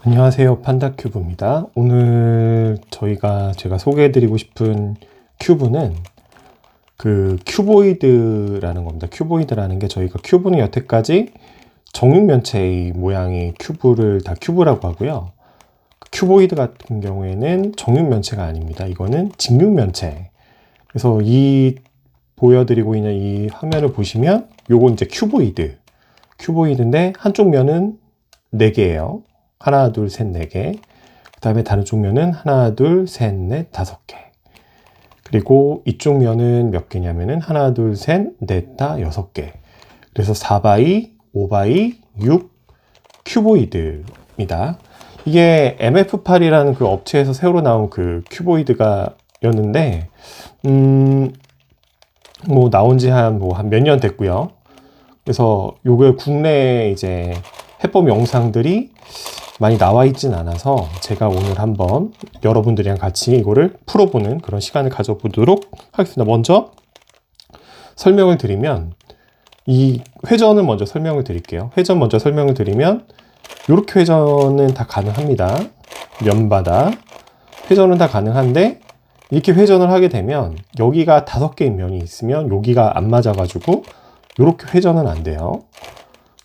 안녕하세요, 판다큐브입니다. 오늘 제가 소개해드리고 싶은 큐브는 그 큐보이드라는 겁니다. 큐보이드라는 게 저희가 큐브는 여태까지 정육면체의 모양의 큐브를 다 큐브라고 하고요. 큐보이드 같은 경우에는 정육면체가 아닙니다. 이거는 직육면체. 그래서 보여드리고 있는 이 화면을 보시면 요건 이제 큐보이드인데 한쪽 면은 4개예요. 하나, 둘, 셋, 4개. 그 다음에 다른 쪽 면은 하나, 둘, 셋, 넷, 5개. 그리고 이쪽 면은 몇 개냐면은 하나, 둘, 셋, 넷, 다 6개. 그래서 4바이, 5바이, 6 큐보이드입니다. 이게 MF8이라는 그 업체에서 새로 나온 그 큐보이드가 였는데, 뭐 나온 지 한 몇 년 됐고요. 그래서 요게 국내에 이제 해법 영상들이 많이 나와 있진 않아서 제가 오늘 한번 여러분들이랑 같이 이거를 풀어보는 그런 시간을 가져보도록 하겠습니다. 먼저 설명을 드리면 이 회전을 먼저 설명을 드릴게요. 회전 먼저 설명을 드리면 이렇게 회전은 다 가능합니다. 면마다 회전은 다 가능한데 이렇게 회전을 하게 되면 여기가 5개의 면이 있으면 여기가 안 맞아가지고 이렇게 회전은 안 돼요.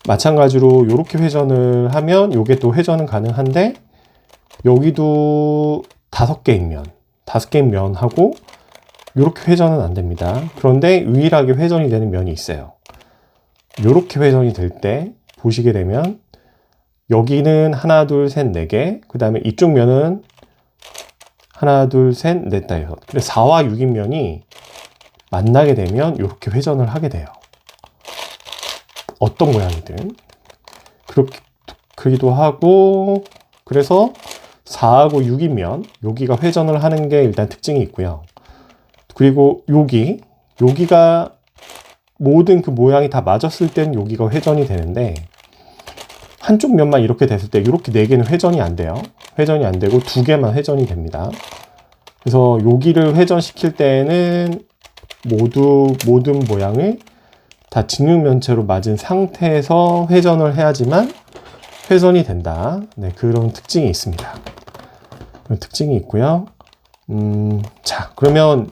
마찬가지로 이렇게 회전을 하면 이게 또 회전은 가능한데 여기도 5개의 면하고 이렇게 회전은 안 됩니다. 그런데 유일하게 회전이 되는 면이 있어요. 이렇게 회전이 될 때 보시게 되면 여기는 하나, 둘, 셋, 4개. 그 다음에 이쪽 면은 하나, 둘, 셋, 넷, 다 6. 그래서 4와 6인 면이 만나게 되면 이렇게 회전을 하게 돼요. 어떤 모양이든 그렇게 그기도 하고, 그래서 4하고 6이면 여기가 회전을 하는 게 일단 특징이 있고요. 그리고 여기가 모든 그 모양이 다 맞았을 땐 여기가 회전이 되는데 한쪽 면만 이렇게 됐을 때 이렇게 4개는 회전이 안 돼요. 회전이 안 되고 2개만 회전이 됩니다. 그래서 여기를 회전시킬 때는 모든 모양을 다 직육면체로 맞은 상태에서 회전을 해야지만 회전이 된다. 네, 그런 특징이 있습니다. 그런 특징이 있고요. 자, 그러면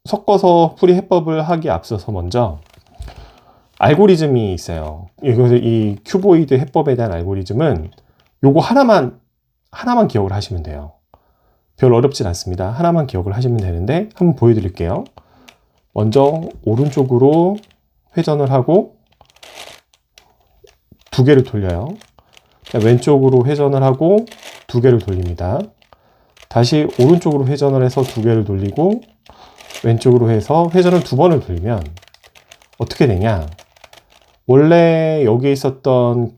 섞어서 풀이 해법을 하기에 앞서서 먼저 알고리즘이 있어요. 이 큐보이드 해법에 대한 알고리즘은 요거 하나만 기억을 하시면 돼요. 별 어렵진 않습니다. 하나만 기억을 하시면 되는데 한번 보여드릴게요. 먼저 오른쪽으로 회전을 하고 2개를 돌려요. 왼쪽으로 회전을 하고 2개를 돌립니다. 다시 오른쪽으로 회전을 해서 2개를 돌리고 왼쪽으로 해서 회전을 2번을 돌리면 어떻게 되냐? 원래 여기 있었던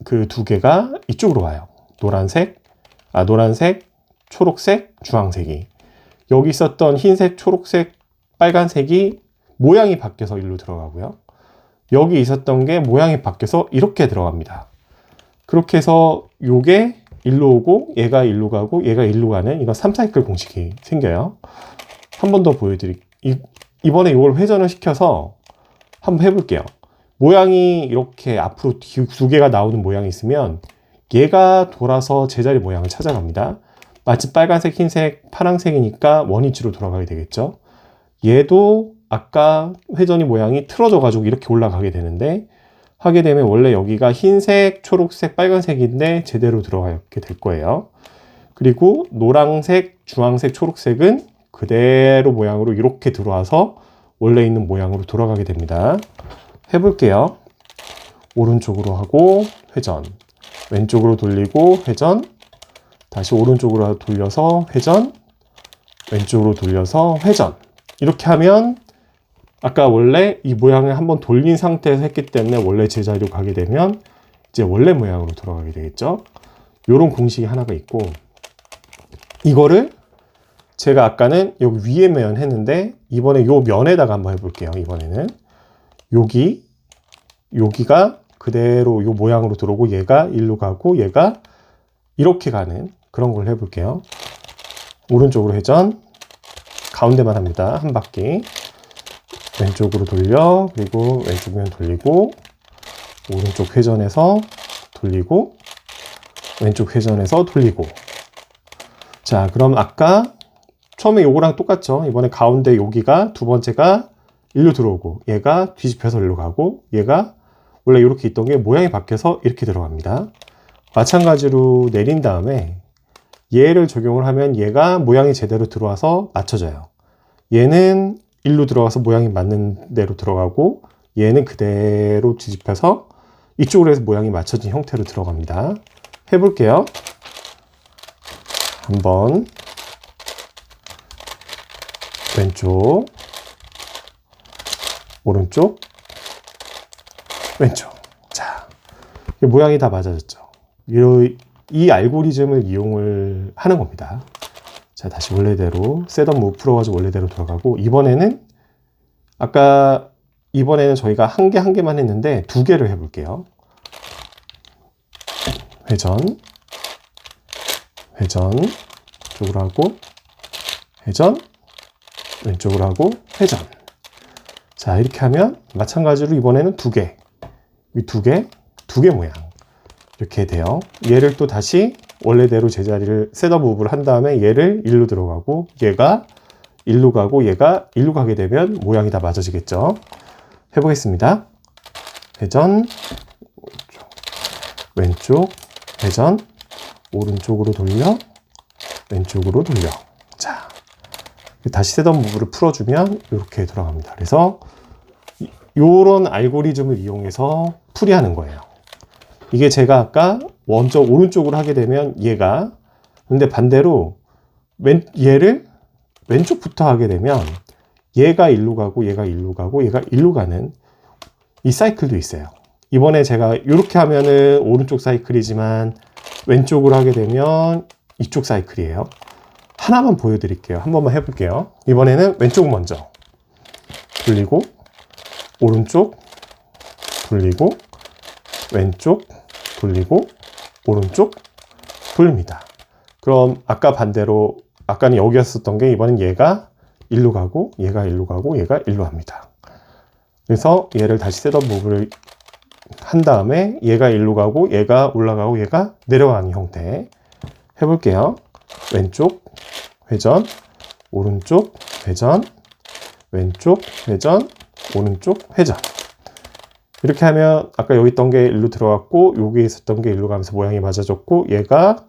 그 2개가 이쪽으로 와요. 노란색, 초록색, 주황색이. 여기 있었던 흰색, 초록색, 빨간색이 모양이 바뀌어서 일로 들어가고요. 여기 있었던 게 모양이 바뀌어서 이렇게 들어갑니다. 그렇게 해서 요게 일로 오고 얘가 일로 가고 얘가 일로 가는 이건 3사이클 공식이 생겨요. 한 번 더 이번에 이걸 회전을 시켜서 한번 해볼게요. 모양이 이렇게 앞으로 2개가 나오는 모양이 있으면 얘가 돌아서 제자리 모양을 찾아갑니다. 마치 빨간색, 흰색, 파란색이니까 원위치로 돌아가게 되겠죠. 얘도 아까 회전이 모양이 틀어져 가지고 이렇게 올라가게 되는데 하게 되면 원래 여기가 흰색, 초록색, 빨간색인데 제대로 들어가게 될 거예요. 그리고 노란색, 주황색, 초록색은 그대로 모양으로 이렇게 들어와서 원래 있는 모양으로 돌아가게 됩니다. 해볼게요. 오른쪽으로 하고 회전, 왼쪽으로 돌리고 회전, 다시 오른쪽으로 돌려서 회전, 왼쪽으로 돌려서 회전. 이렇게 하면 아까 원래 이 모양을 한번 돌린 상태에서 했기 때문에 원래 제자리로 가게 되면 이제 원래 모양으로 돌아가게 되겠죠. 이런 공식이 하나가 있고, 이거를 제가 아까는 여기 위에 면 했는데 이번에 요 면에다가 한번 해볼게요. 이번에는 여기가 그대로 요 모양으로 들어오고 얘가 일로 가고 얘가 이렇게 가는 그런 걸 해볼게요. 오른쪽으로 회전, 가운데만 합니다. 한 바퀴. 왼쪽으로 돌려, 그리고 왼쪽 면 돌리고, 오른쪽 회전해서 돌리고, 왼쪽 회전해서 돌리고. 자, 그럼 아까 처음에 요거랑 똑같죠? 이번에 가운데 여기가 두 번째가 일로 들어오고, 얘가 뒤집혀서 일로 가고, 얘가 원래 이렇게 있던 게 모양이 바뀌어서 이렇게 들어갑니다. 마찬가지로 내린 다음에 얘를 적용을 하면 얘가 모양이 제대로 들어와서 맞춰져요. 얘는 일로 들어가서 모양이 맞는 대로 들어가고, 얘는 그대로 뒤집혀서 이쪽으로 해서 모양이 맞춰진 형태로 들어갑니다. 해볼게요. 한번 왼쪽, 오른쪽, 왼쪽. 자, 모양이 다 맞아졌죠. 이 알고리즘을 이용을 하는 겁니다. 자, 다시 원래대로 셋업 무브 풀어가지고 원래대로 돌아가고, 이번에는 저희가 한 개만 했는데 두 개를 해볼게요. 회전, 쪽으로 하고, 회전, 왼쪽으로 하고, 회전. 자, 이렇게 하면 마찬가지로 이번에는 두 개 모양. 이렇게 돼요. 얘를 또 다시 원래대로 제자리를 셋업 무브를 한 다음에 얘를 일로 들어가고, 얘가 일로 가고, 얘가 일로 가게 되면 모양이 다 맞아지겠죠. 해보겠습니다. 회전, 왼쪽, 회전, 오른쪽으로 돌려, 왼쪽으로 돌려. 자, 다시 셋업 무브를 풀어주면 이렇게 돌아갑니다. 그래서 이런 알고리즘을 이용해서 풀이하는 거예요. 이게 제가 아까 먼저 오른쪽으로 하게 되면 근데 반대로 얘를 왼쪽부터 하게 되면 얘가 일로 가고, 얘가 일로 가고, 얘가 일로 가는 이 사이클도 있어요. 이번에 제가 이렇게 하면은 오른쪽 사이클이지만 왼쪽으로 하게 되면 이쪽 사이클이에요. 하나만 보여드릴게요. 한 번만 해볼게요. 이번에는 왼쪽 먼저 돌리고, 오른쪽 돌리고, 왼쪽 돌리고, 오른쪽 돌립니다. 그럼 아까 반대로, 아까는 여기였었던 게 이번엔 얘가 일로 가고, 얘가 일로 가고, 얘가 일로 합니다. 그래서 얘를 다시 셋업 무브를 한 다음에 얘가 일로 가고, 얘가 올라가고, 얘가 내려가는 형태 해볼게요. 왼쪽 회전, 오른쪽 회전, 왼쪽 회전, 오른쪽 회전. 이렇게 하면 아까 여기 있던 게 일로 들어갔고, 여기 있었던 게 일로 가면서 모양이 맞아졌고, 얘가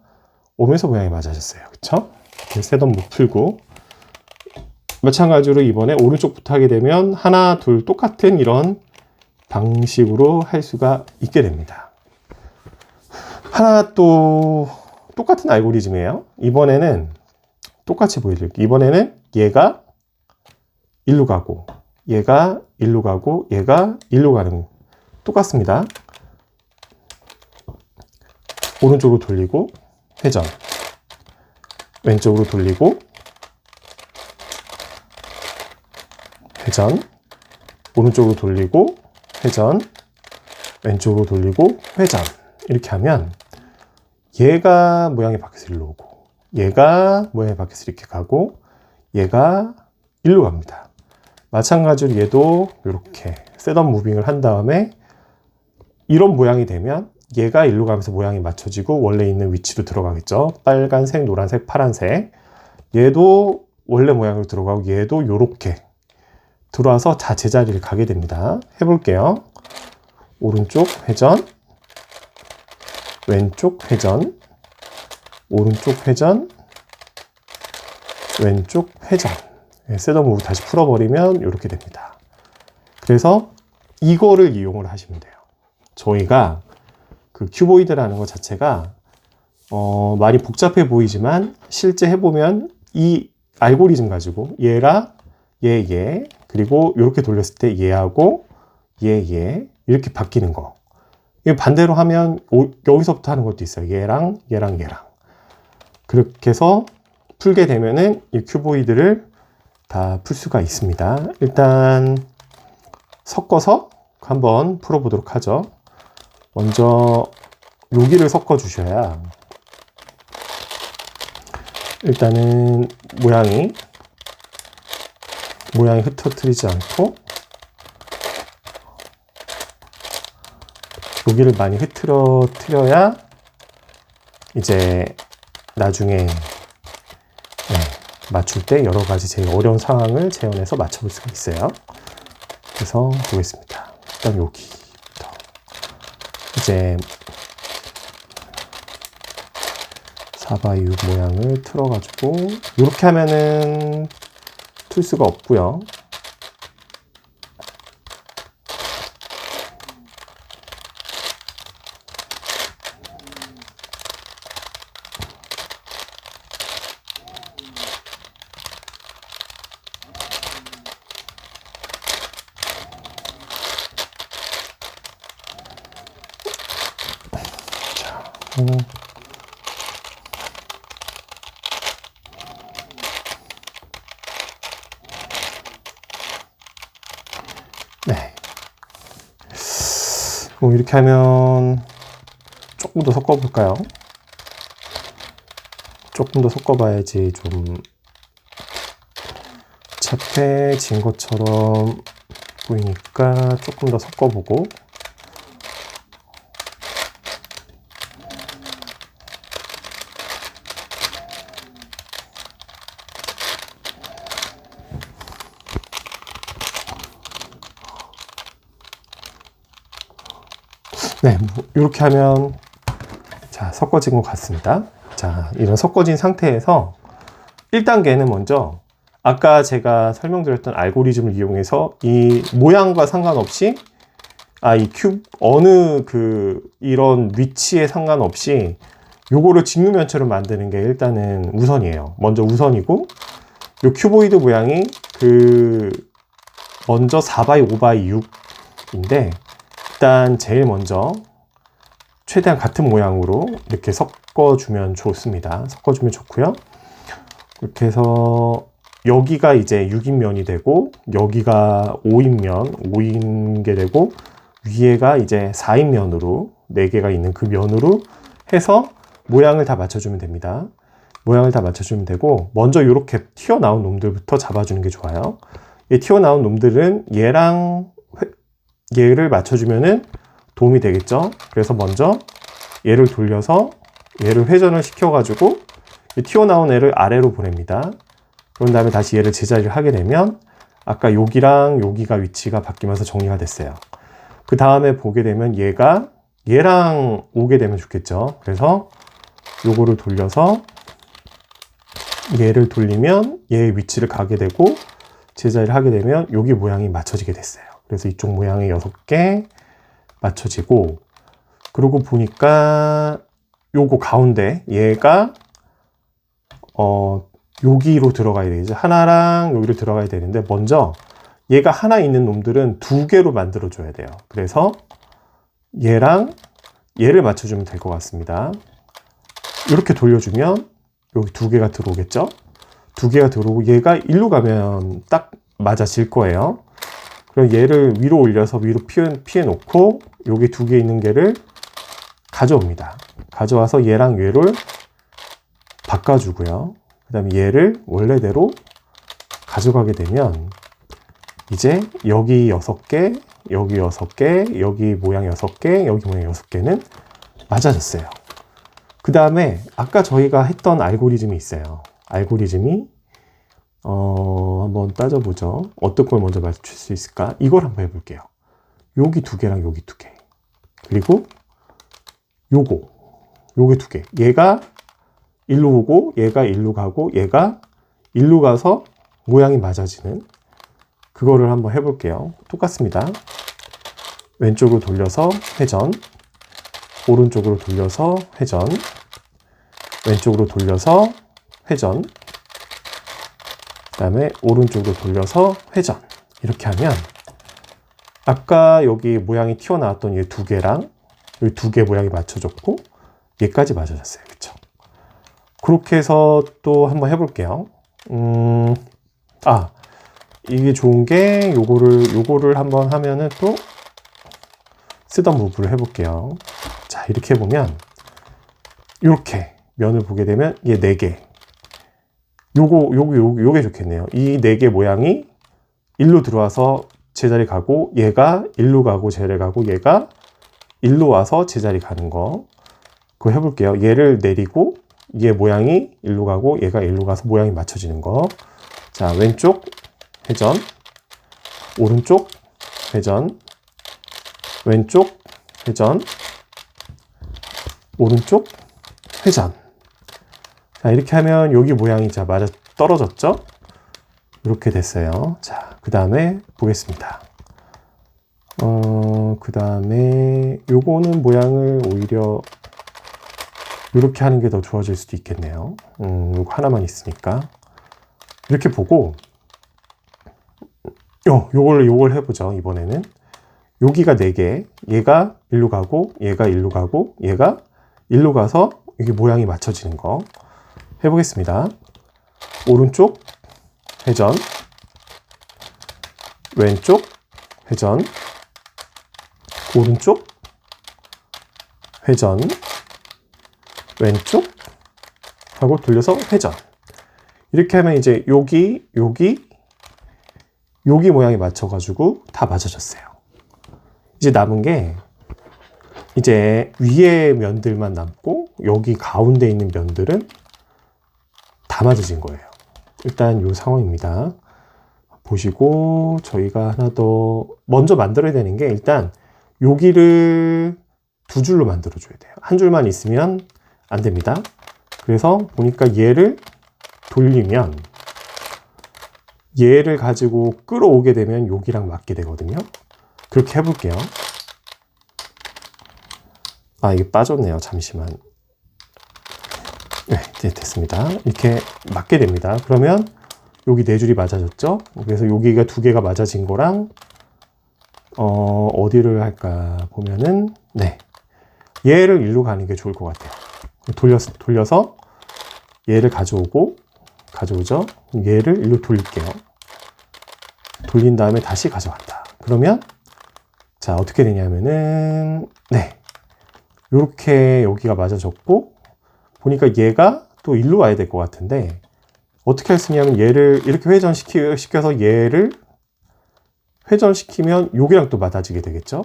오면서 모양이 맞아졌어요. 그쵸? 셋업 무브 풀고, 마찬가지로 이번에 오른쪽부터 하게 되면 하나, 둘 똑같은 이런 방식으로 할 수가 있게 됩니다. 하나 또 똑같은 알고리즘이에요. 이번에는 똑같이 보여드릴게요. 이번에는 얘가 일로 가고, 얘가 일로 가고, 얘가 일로 가는 똑같습니다. 오른쪽으로 돌리고 회전, 왼쪽으로 돌리고 회전, 오른쪽으로 돌리고 회전, 왼쪽으로 돌리고 회전. 이렇게 하면 얘가 모양이 바뀌어서 일로 오고, 얘가 모양이 바뀌어서 이렇게 가고, 얘가 일로 갑니다. 마찬가지로 얘도 이렇게 셋업 무빙을 한 다음에 이런 모양이 되면 얘가 일로 가면서 모양이 맞춰지고 원래 있는 위치로 들어가겠죠. 빨간색, 노란색, 파란색. 얘도 원래 모양으로 들어가고, 얘도 이렇게 들어와서 다 제자리를 가게 됩니다. 해볼게요. 오른쪽 회전, 왼쪽 회전, 오른쪽 회전, 왼쪽 회전. 셋업 무브 다시 풀어버리면 이렇게 됩니다. 그래서 이거를 이용을 하시면 돼요. 저희가 그 큐보이드라는 것 자체가 많이 복잡해 보이지만 실제 해보면 이 알고리즘 가지고 얘랑 얘, 그리고 이렇게 돌렸을 때 얘하고 얘 이렇게 바뀌는 거. 반대로 하면 여기서부터 하는 것도 있어요. 얘랑 그렇게 해서 풀게 되면은 이 큐보이드를 다 풀 수가 있습니다. 일단 섞어서 한번 풀어보도록 하죠. 먼저 여기를 섞어 주셔야 일단은 모양이 흐트러뜨리지 않고, 여기를 많이 흐트러뜨려야 이제 나중에 맞출 때 여러 가지 제일 어려운 상황을 재현해서 맞춰볼 수가 있어요. 그래서 보겠습니다. 일단 여기부터 이제 4x6 모양을 틀어가지고 이렇게 하면은 틀 수가 없고요. 네. 이렇게 하면 조금 더 섞어볼까요? 조금 더 섞어봐야지 좀 잡해진 것처럼 보이니까 조금 더 섞어보고 네, 이렇게 하면 자, 섞어진 것 같습니다. 자, 이런 섞어진 상태에서 1단계는 먼저 아까 제가 설명드렸던 알고리즘을 이용해서 이 모양과 상관없이 이 큐브 어느 이런 위치에 상관없이 요거를 직육면체로 만드는 게 일단은 우선이에요. 먼저 우선이고 요 큐보이드 모양이 먼저 4x5x6인데 일단 제일 먼저 최대한 같은 모양으로 이렇게 섞어주면 좋습니다. 섞어주면 좋고요. 이렇게 해서 여기가 이제 6인 면이 되고 여기가 5인 면, 5인 게 되고 위에가 이제 4인 면으로 4개가 있는 그 면으로 해서 모양을 다 맞춰주면 됩니다. 모양을 다 맞춰주면 되고 먼저 이렇게 튀어나온 놈들부터 잡아주는 게 좋아요. 이 튀어나온 놈들은 얘랑 얘를 맞춰주면은 도움이 되겠죠. 그래서 먼저 얘를 돌려서 얘를 회전을 시켜가지고 튀어나온 애를 아래로 보냅니다. 그런 다음에 다시 얘를 제자리를 하게 되면 아까 여기랑 여기가 위치가 바뀌면서 정리가 됐어요. 그 다음에 보게 되면 얘랑 오게 되면 좋겠죠. 그래서 요거를 돌려서 얘를 돌리면 얘의 위치를 가게 되고 제자리를 하게 되면 여기 모양이 맞춰지게 됐어요. 그래서 이쪽 모양이 6개 맞춰지고 그러고 보니까 요거 가운데 얘가 여기로 들어가야 되겠죠. 하나랑 여기로 들어가야 되는데 먼저 얘가 하나 있는 놈들은 2개로 만들어 줘야 돼요. 그래서 얘랑 얘를 맞춰주면 될 것 같습니다. 이렇게 돌려주면 여기 2개가 들어오겠죠. 2개가 들어오고 얘가 일로 가면 딱 맞아질 거예요. 그럼 얘를 위로 올려서 위로 피해 놓고 여기 2개 있는 개를 가져옵니다. 가져와서 얘랑 얘를 바꿔주고요. 그 다음에 얘를 원래대로 가져가게 되면 이제 여기 6개, 여기 6개, 여기 모양 6개, 여기 모양 6개는 맞아졌어요. 그 다음에 아까 저희가 했던 알고리즘이 있어요. 알고리즘이 한번 따져보죠. 어떤 걸 먼저 맞출 수 있을까? 이걸 한번 해볼게요. 여기 2개랑 여기 2개. 그리고 요게 2개. 얘가 일로 오고 얘가 일로 가고 얘가 일로 가서 모양이 맞아지는 그거를 한번 해볼게요. 똑같습니다. 왼쪽으로 돌려서 회전, 오른쪽으로 돌려서 회전, 왼쪽으로 돌려서 회전, 그 다음에 오른쪽으로 돌려서 회전. 이렇게 하면 아까 여기 모양이 튀어나왔던 얘 2개랑 여기 2개 모양이 맞춰졌고 얘까지 맞아졌어요. 그쵸? 그렇게 해서 또 한번 해볼게요. 이게 좋은 게 요거를 한번 하면은 또 쓰던 무브를 해볼게요. 자, 이렇게 해보면 이렇게 면을 보게 되면 얘 4개. 요게 좋겠네요. 이 4개 모양이 일로 들어와서 제자리 가고 얘가 일로 가고 제자리 가고 얘가 일로 와서 제자리 가는 거. 그거 해볼게요. 얘를 내리고 얘 모양이 일로 가고 얘가 일로 가서 모양이 맞춰지는 거. 자, 왼쪽 회전, 오른쪽 회전, 왼쪽 회전, 오른쪽 회전. 자, 이렇게 하면 여기 모양이 자 맞아 떨어졌죠? 이렇게 됐어요. 자, 그 다음에 보겠습니다. 그 다음에 요거는 모양을 오히려 이렇게 하는 게 더 좋아질 수도 있겠네요. 요거 하나만 있으니까. 이렇게 보고, 요걸 해보죠. 이번에는. 여기가 4개. 얘가 일로 가고, 얘가 일로 가고, 얘가 일로 가서 이게 모양이 맞춰지는 거. 해보겠습니다. 오른쪽 회전, 왼쪽 회전, 오른쪽 회전, 왼쪽 하고 돌려서 회전. 이렇게 하면 이제 여기 모양이 맞춰가지고 다 맞아졌어요. 이제 남은 게 이제 위에 면들만 남고 여기 가운데 있는 면들은 다 맞아진 거예요. 일단 이 상황입니다. 보시고 저희가 하나 더 먼저 만들어야 되는 게 일단 여기를 2줄로 만들어 줘야 돼요. 한 줄만 있으면 안 됩니다. 그래서 보니까 얘를 돌리면 얘를 가지고 끌어오게 되면 여기랑 맞게 되거든요. 그렇게 해볼게요. 아, 이게 빠졌네요. 잠시만. 네, 이제 됐습니다. 이렇게 맞게 됩니다. 그러면 여기 4줄이 맞아졌죠? 그래서 여기가 2개가 맞아진 거랑 어디를 할까 보면은 네, 얘를 일로 가는 게 좋을 것 같아요. 돌려서 얘를 가져오죠? 얘를 일로 돌릴게요. 돌린 다음에 다시 가져간다. 그러면 자, 어떻게 되냐면은 네, 요렇게 여기가 맞아졌고 보니까 얘가 또 일로 와야 될 것 같은데 어떻게 할 수 있냐면 얘를 이렇게 회전시켜서 얘를 회전시키면 여기랑 또 맞아지게 되겠죠?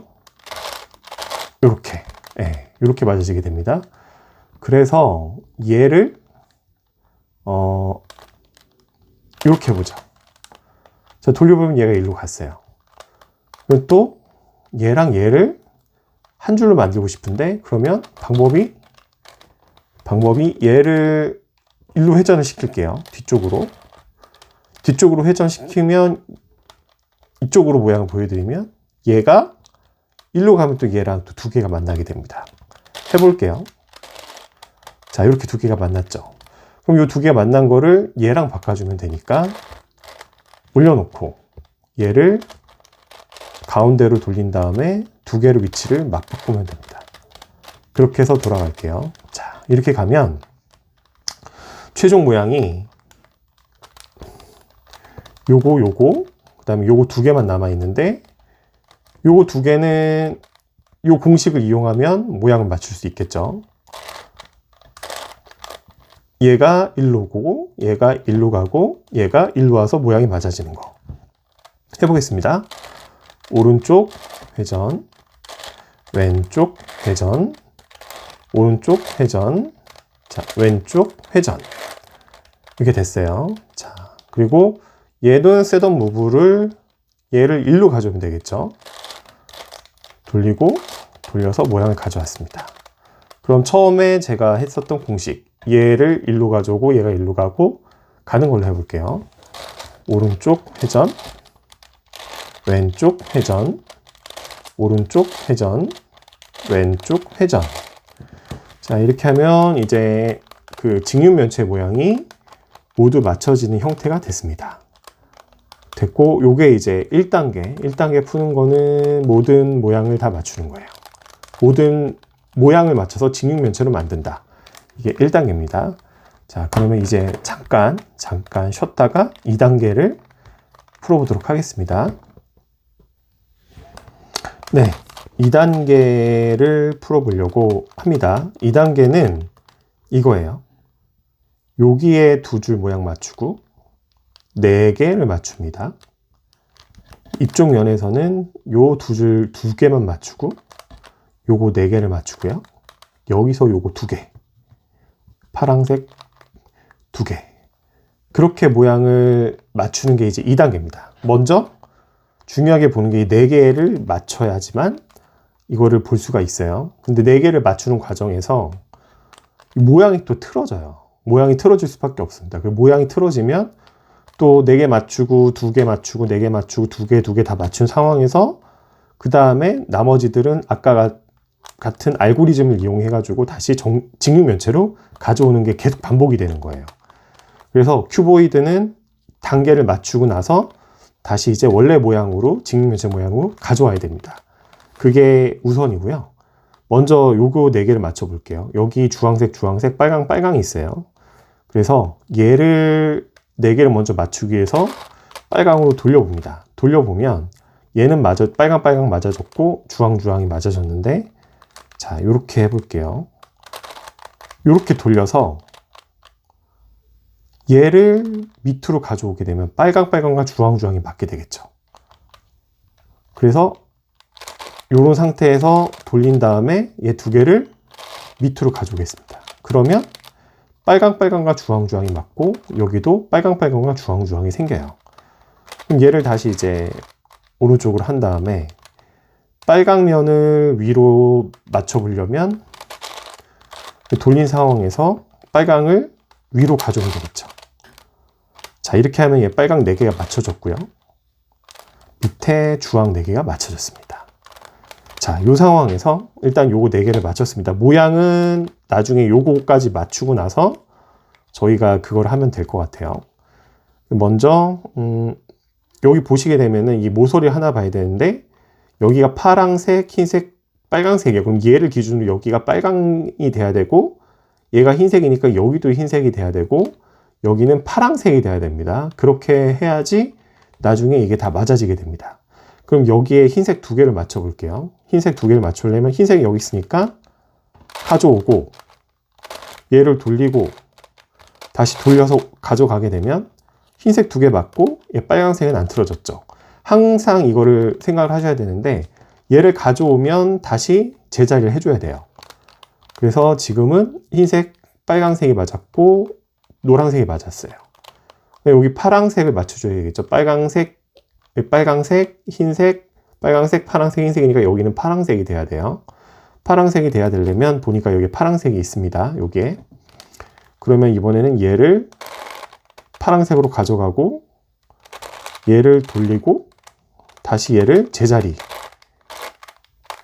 요렇게. 네, 요렇게 맞아지게 됩니다. 그래서 얘를 이렇게 해보죠. 자, 돌려보면 얘가 일로 갔어요. 그럼 또 얘랑 얘를 한 줄로 만들고 싶은데 그러면 방법이 얘를 일로 회전을 시킬게요. 뒤쪽으로 회전시키면 이쪽으로 모양을 보여드리면 얘가 일로 가면 또 얘랑 또 2개가 만나게 됩니다. 해볼게요. 자, 이렇게 2개가 만났죠. 그럼 이 2개가 만난 거를 얘랑 바꿔주면 되니까 올려놓고 얘를 가운데로 돌린 다음에 2개로 위치를 막 바꾸면 됩니다. 그렇게 해서 돌아갈게요. 자, 이렇게 가면 최종 모양이 요거 그 다음에 요거 2개만 남아있는데 요거 2개는 요 공식을 이용하면 모양을 맞출 수 있겠죠. 얘가 일로 오고 얘가 일로 가고 얘가 일로 와서 모양이 맞아지는 거 해보겠습니다. 오른쪽 회전, 왼쪽 회전, 오른쪽 회전, 자, 왼쪽 회전. 이렇게 됐어요. 자, 그리고 얘는 셋업 무브를 얘를 일로 가져오면 되겠죠. 돌려서 모양을 가져왔습니다. 그럼 처음에 제가 했었던 공식 얘를 일로 가져오고 얘가 일로 가고 가는 걸로 해볼게요. 오른쪽 회전, 왼쪽 회전, 오른쪽 회전, 왼쪽 회전. 자, 이렇게 하면 이제 그 직육면체 모양이 모두 맞춰지는 형태가 됐습니다. 됐고, 요게 이제 1단계 푸는 거는 모든 모양을 다 맞추는 거예요. 모든 모양을 맞춰서 직육면체로 만든다. 이게 1단계입니다. 자, 그러면 이제 잠깐 쉬었다가 2단계를 풀어보도록 하겠습니다. 네, 2단계를 풀어보려고 합니다. 2단계는 이거예요. 여기에 2줄 모양 맞추고 4개를 맞춥니다. 이쪽 면에서는 요 2개만 맞추고 요거 4개를 맞추고요. 여기서 요거 2개, 파란색 2개. 그렇게 모양을 맞추는 게 이제 2단계입니다. 먼저 중요하게 보는 게 4개를 맞춰야지만 이거를 볼 수가 있어요. 근데 4개를 맞추는 과정에서 모양이 또 틀어져요. 모양이 틀어질 수밖에 없습니다. 그 모양이 틀어지면 또 4개 맞추고 2개 맞추고 4개 맞추고 2개 다 맞춘 상황에서 그 다음에 나머지들은 아까 같은 알고리즘을 이용해 가지고 다시 직육면체로 가져오는 게 계속 반복이 되는 거예요. 그래서 큐보이드는 단계를 맞추고 나서 다시 이제 원래 모양으로, 직육면체 모양으로 가져와야 됩니다. 그게 우선이고요. 먼저 요거 4개를 맞춰 볼게요. 여기 주황색, 빨강이 있어요. 그래서 얘를 4개를 먼저 맞추기 위해서 빨강으로 돌려봅니다. 돌려보면 얘는 빨강 맞아졌고 주황이 맞아졌는데, 자, 요렇게 해볼게요. 요렇게 돌려서 얘를 밑으로 가져오게 되면 빨강과 주황이 맞게 되겠죠. 그래서 요런 상태에서 돌린 다음에 얘 2개를 밑으로 가져오겠습니다. 그러면 빨강과 주황이 맞고 여기도 빨강과 주황이 생겨요. 그럼 얘를 다시 이제 오른쪽으로 한 다음에 빨강 면을 위로 맞춰 보려면 돌린 상황에서 빨강을 위로 가져오면 되겠죠. 자, 이렇게 하면 얘 빨강 4개가 맞춰졌고요. 밑에 주황 4개가 맞춰졌습니다. 자, 이 상황에서 일단 요거 4개를 맞췄습니다. 모양은 나중에 요거까지 맞추고 나서 저희가 그걸 하면 될 것 같아요. 먼저 여기 보시게 되면은 이 모서리 하나 봐야 되는데 여기가 파랑색, 흰색, 빨강색이에요. 그럼 얘를 기준으로 여기가 빨강이 돼야 되고 얘가 흰색이니까 여기도 흰색이 돼야 되고 여기는 파랑색이 돼야 됩니다. 그렇게 해야지 나중에 이게 다 맞아지게 됩니다. 그럼 여기에 흰색 2개를 맞춰 볼게요. 흰색 2개를 맞추려면 흰색이 여기 있으니까 가져오고 얘를 돌리고 다시 돌려서 가져가게 되면 흰색 2개 맞고 얘 빨강색은 안 틀어졌죠. 항상 이거를 생각을 하셔야 되는데 얘를 가져오면 다시 제자리를 해줘야 돼요. 그래서 지금은 흰색, 빨강색이 맞았고 노란색이 맞았어요. 여기 파랑색을 맞춰줘야 되겠죠. 빨강색, 흰색, 빨강색, 파랑색, 흰색이니까 여기는 파랑색이 돼야 돼요. 파랑색이 돼야 되려면 보니까 여기 파랑색이 있습니다. 여기에. 그러면 이번에는 얘를 파랑색으로 가져가고 얘를 돌리고 다시 얘를 제자리.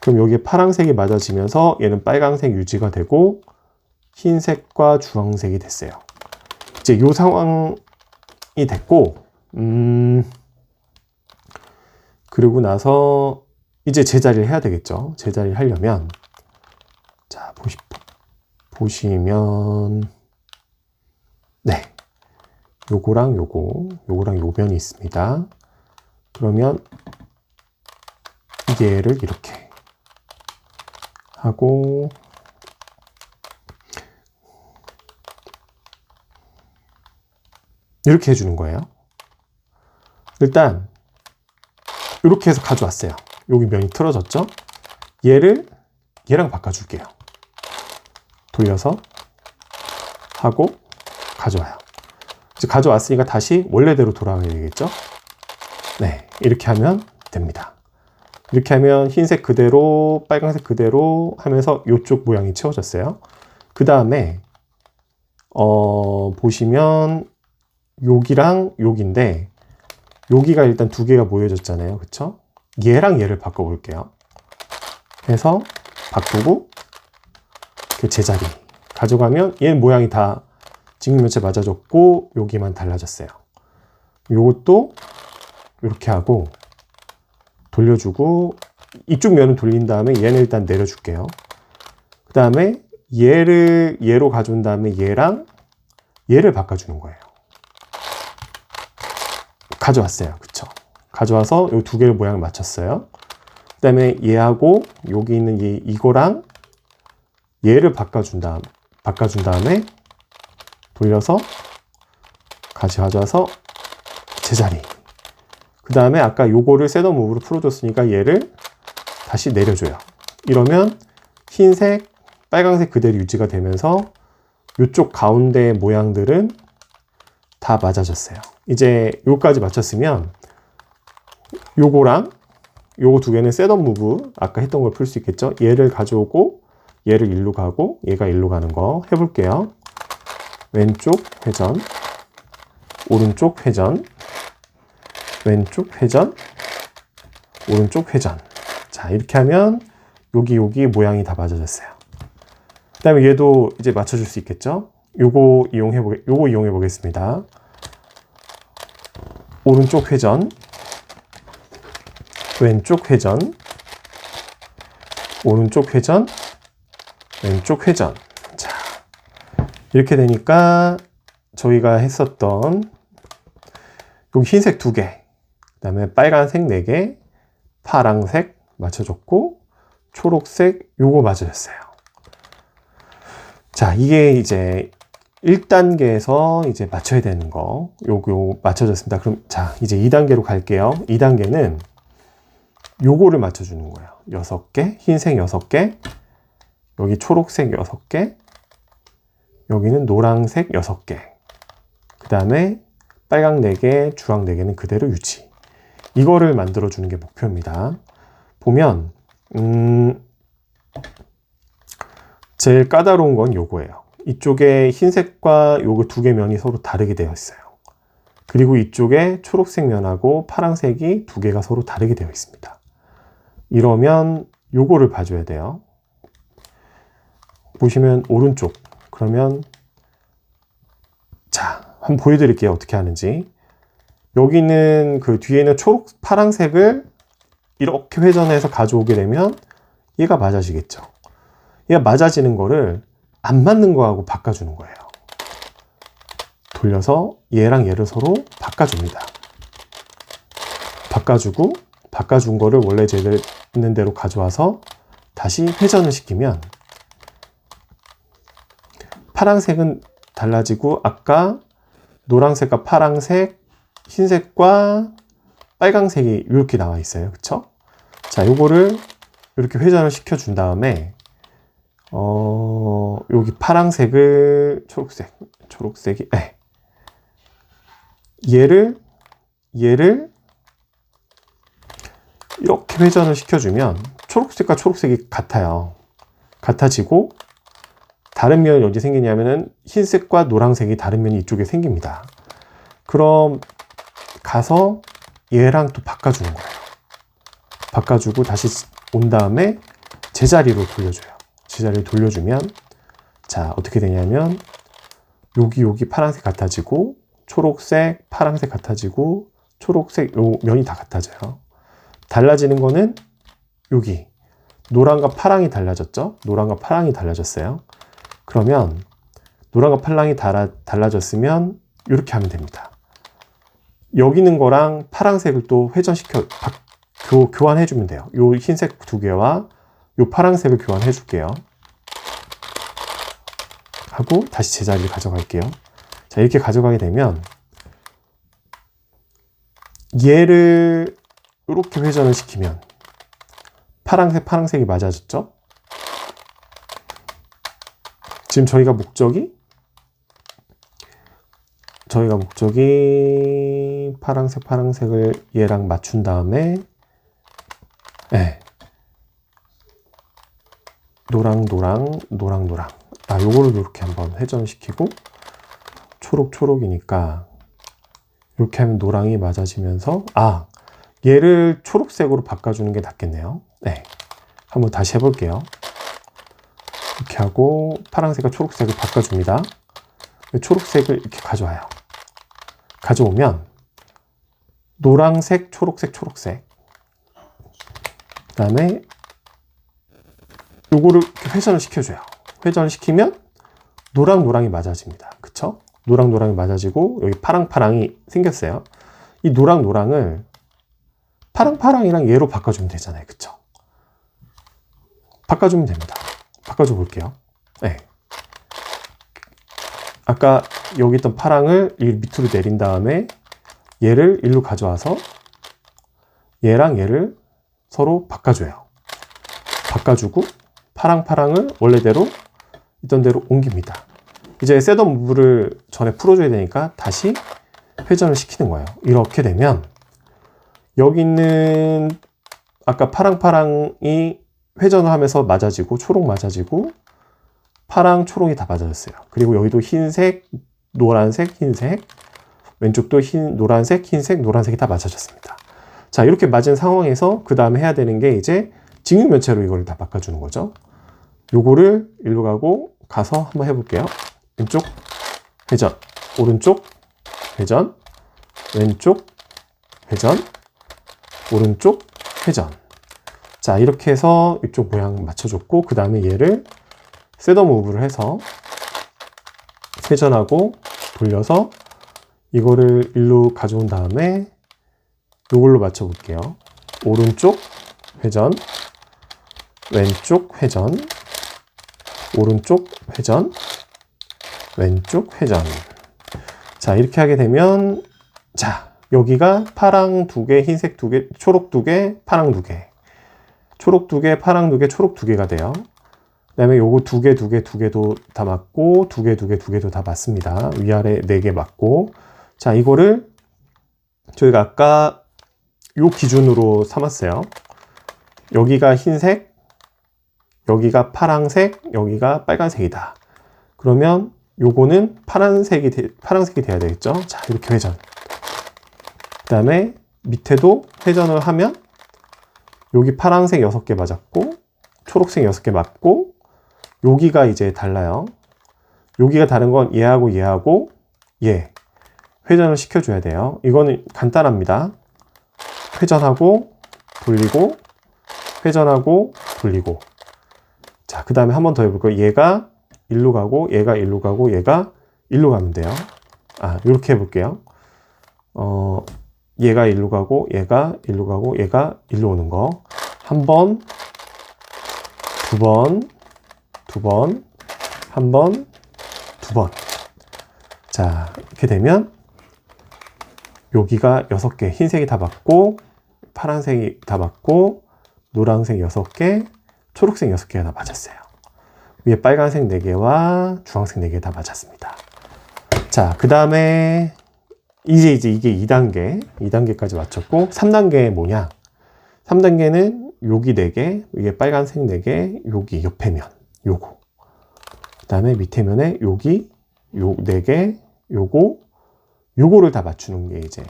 그럼 여기에 파랑색이 맞아지면서 얘는 빨강색 유지가 되고 흰색과 주황색이 됐어요. 이제 이 상황이 됐고 그리고 나서 이제 제자리를 해야 되겠죠. 제자리를 하려면 자 보시면 네, 요거랑 요거랑 요 면이 있습니다. 그러면 얘를 이렇게 하고 이렇게 해주는 거예요. 일단 이렇게 해서 가져왔어요. 여기 면이 틀어졌죠? 얘랑 바꿔줄게요. 돌려서 하고 가져와요. 이제 가져왔으니까 다시 원래대로 돌아가야 되겠죠? 네, 이렇게 하면 됩니다. 이렇게 하면 흰색 그대로, 빨간색 그대로 하면서 이쪽 모양이 채워졌어요. 그 다음에 보시면 여기랑 여기인데 여기가 일단 2개가 모여졌잖아요. 그쵸? 얘랑 얘를 바꿔볼게요. 해서 바꾸고 제자리 가져가면 얘 모양이 다 직육면체 맞아졌고 여기만 달라졌어요. 요것도 이렇게 하고 돌려주고 이쪽 면은 돌린 다음에 얘는 일단 내려줄게요. 그 다음에 얘로 가져온 다음에 얘랑 얘를 바꿔주는 거예요. 가져왔어요. 그쵸? 가져와서 이 2개를 모양을 맞췄어요. 그 다음에 얘하고 여기 있는 이거랑 얘를 바꿔준 다음에 돌려서 가져와서 제자리. 그 다음에 아까 요거를 셋업 무브로 풀어줬으니까 얘를 다시 내려줘요. 이러면 흰색, 빨강색 그대로 유지가 되면서 이쪽 가운데 모양들은 다 맞아졌어요. 이제 요까지 맞췄으면 요거랑 요거 두 개는 셋업 무브 아까 했던 걸 풀 수 있겠죠? 얘를 가져오고 얘를 일로 가고 얘가 일로 가는 거 해볼게요. 왼쪽 회전, 오른쪽 회전, 왼쪽 회전, 오른쪽 회전. 자, 이렇게 하면 여기 모양이 다 맞아졌어요. 그 다음에 얘도 이제 맞춰줄 수 있겠죠? 요거 이용해 보겠습니다. 오른쪽 회전, 왼쪽 회전, 오른쪽 회전, 왼쪽 회전. 자, 이렇게 되니까 저희가 했었던 여기 흰색 2개, 그 다음에 빨간색 4개, 파랑색 맞춰줬고, 초록색 요거 맞춰줬어요. 자, 이게 이제 1단계에서 이제 맞춰야 되는 거, 요거 맞춰졌습니다. 그럼 자, 이제 2단계로 갈게요. 2단계는 요거를 맞춰주는 거예요. 6개, 흰색 6개, 여기 초록색 6개, 여기는 노란색 6개, 그 다음에 빨강 4개, 주황 4개는 그대로 유지. 이거를 만들어주는 게 목표입니다. 보면 제일 까다로운 건 요거예요. 이쪽에 흰색과 요거 2개 면이 서로 다르게 되어 있어요. 그리고 이쪽에 초록색 면하고 파란색이 2개가 서로 다르게 되어 있습니다. 이러면 요거를 봐줘야 돼요. 보시면 오른쪽, 그러면 자, 한번 보여드릴게요. 어떻게 하는지. 여기는 그 뒤에는 파란색을 이렇게 회전해서 가져오게 되면 얘가 맞아지겠죠. 얘가 맞아지는 거를 안 맞는 거하고 바꿔주는 거예요. 돌려서 얘랑 얘를 서로 바꿔줍니다. 바꿔준 거를 원래 제대로 있는 대로 가져와서 다시 회전을 시키면 파란색은 달라지고 아까 노란색과 파란색, 흰색과 빨강색이 이렇게 나와 있어요. 그쵸? 자, 요거를 이렇게 회전을 시켜준 다음에 여기 파란색을 초록색이 얘를 이렇게 회전을 시켜주면 초록색과 초록색이 같아요. 같아지고 다른 면이 언제 생기냐면은 흰색과 노란색이 다른 면이 이쪽에 생깁니다. 그럼 가서 얘랑 또 바꿔주는 거예요. 바꿔주고 다시 온 다음에 제자리로 돌려줘요. 제자리로 돌려주면 자, 어떻게 되냐면 여기 파란색 같아지고 초록색, 파란색 같아지고 초록색 요 면이 다 같아져요. 달라지는 거는 여기 노란과 파랑이 달라졌죠? 노란과 파랑이 달라졌어요. 그러면 노란과 파랑이 달라졌으면 이렇게 하면 됩니다. 여기 있는 거랑 파란색을 또 회전시켜 교환해 주면 돼요. 요 흰색 2개와 요 파란색을 교환해 줄게요. 하고 다시 제자리를 가져갈게요. 자, 이렇게 가져가게 되면 얘를 이렇게 회전을 시키면 파란색이 맞아졌죠? 지금 저희가 목적이 파란색을 얘랑 맞춘 다음에 노랑 요거를 이렇게 한번 회전시키고 초록이니까 이렇게 하면 노랑이 맞아지면서 얘를 초록색으로 바꿔주는 게 낫겠네요. 한번 다시 해볼게요. 이렇게 하고 파란색과 초록색을 바꿔줍니다. 초록색을 이렇게 가져와요. 가져오면 노란색, 초록색 그 다음에 요거를 이렇게 회전을 시켜줘요. 회전을 시키면 노랑이 맞아집니다. 그쵸? 노랑이 맞아지고 여기 파랑이 생겼어요. 이 노랑을 파랑이랑 얘로 바꿔주면 되잖아요. 그쵸? 바꿔주면 됩니다. 바꿔줘 볼게요. 아까 여기 있던 파랑을 이 밑으로 내린 다음에 얘를 일로 가져와서 얘랑 얘를 서로 바꿔줘요. 바꿔주고 파랑파랑을 원래대로 있던 대로 옮깁니다. 이제 셋업 무브를 전에 풀어줘야 되니까 다시 회전을 시키는 거예요. 이렇게 되면 여기 있는 아까 파랑파랑이 회전을 하면서 맞아지고 초록 맞아지고 파랑, 초록이 다 맞아졌어요. 그리고 여기도 흰색, 노란색, 흰색, 왼쪽도 노란색, 흰색, 노란색이 다 맞아졌습니다. 자, 이렇게 맞은 상황에서 그 다음에 해야 되는 게 이제 직육면체로 이걸 다 바꿔주는 거죠. 요거를 일로 가서 한번 해볼게요. 왼쪽 회전, 오른쪽 회전, 왼쪽 회전, 오른쪽 회전. 자, 이렇게 해서 이쪽 모양 맞춰줬고 그 다음에 얘를 셋업 무브를 해서 회전하고 돌려서 이거를 일로 가져온 다음에 이걸로 맞춰 볼게요. 오른쪽 회전, 왼쪽 회전, 오른쪽 회전, 왼쪽 회전. 자, 이렇게 하게 되면 자, 여기가 파랑 2개, 흰색 2개, 초록 2개, 파랑 2개. 초록 2개, 파랑 2개, 초록 2개가 돼요. 그 다음에 요거 2개, 2개, 2개도 다 맞고 2개, 2개, 2개도 다 맞습니다. 위아래 4개 맞고. 자, 이거를 저희가 아까 요 기준으로 삼았어요. 여기가 흰색, 여기가 파랑색, 여기가 빨간색이다. 그러면 요거는 파란색이 돼야 되겠죠? 자, 이렇게 회전. 그 다음에 밑에도 회전을 하면 여기 파란색 6개 맞았고 초록색 6개 맞고 여기가 이제 달라요. 여기가 다른 건 얘하고 얘하고 얘 회전을 시켜줘야 돼요. 이거는 간단합니다. 회전하고 돌리고 회전하고 돌리고. 자, 그 다음에 한 번 더 해볼까요? 얘가 일로 가고 얘가 일로 가고 얘가 일로 가면 돼요. 아, 이렇게 해볼게요. 얘가 일로 가고 얘가 일로 가고 얘가 일로 오는 거. 한 번, 두 번, 두 번, 한 번, 두 번. 자, 이렇게 되면 여기가 6개, 흰색이 다 맞고 파란색이 다 맞고 노란색 6개, 초록색 6개가 다 맞았어요. 위에 빨간색 4개와 주황색 4개 다 맞았습니다. 자, 그 다음에 이제 이게 2단계까지 맞췄고 3단계 뭐냐? 3단계는 여기 4개, 위에 빨간색 4개, 여기 옆에 면, 요거. 그 다음에 밑에 면에 여기 요 4개, 요거를 다 맞추는 게 이제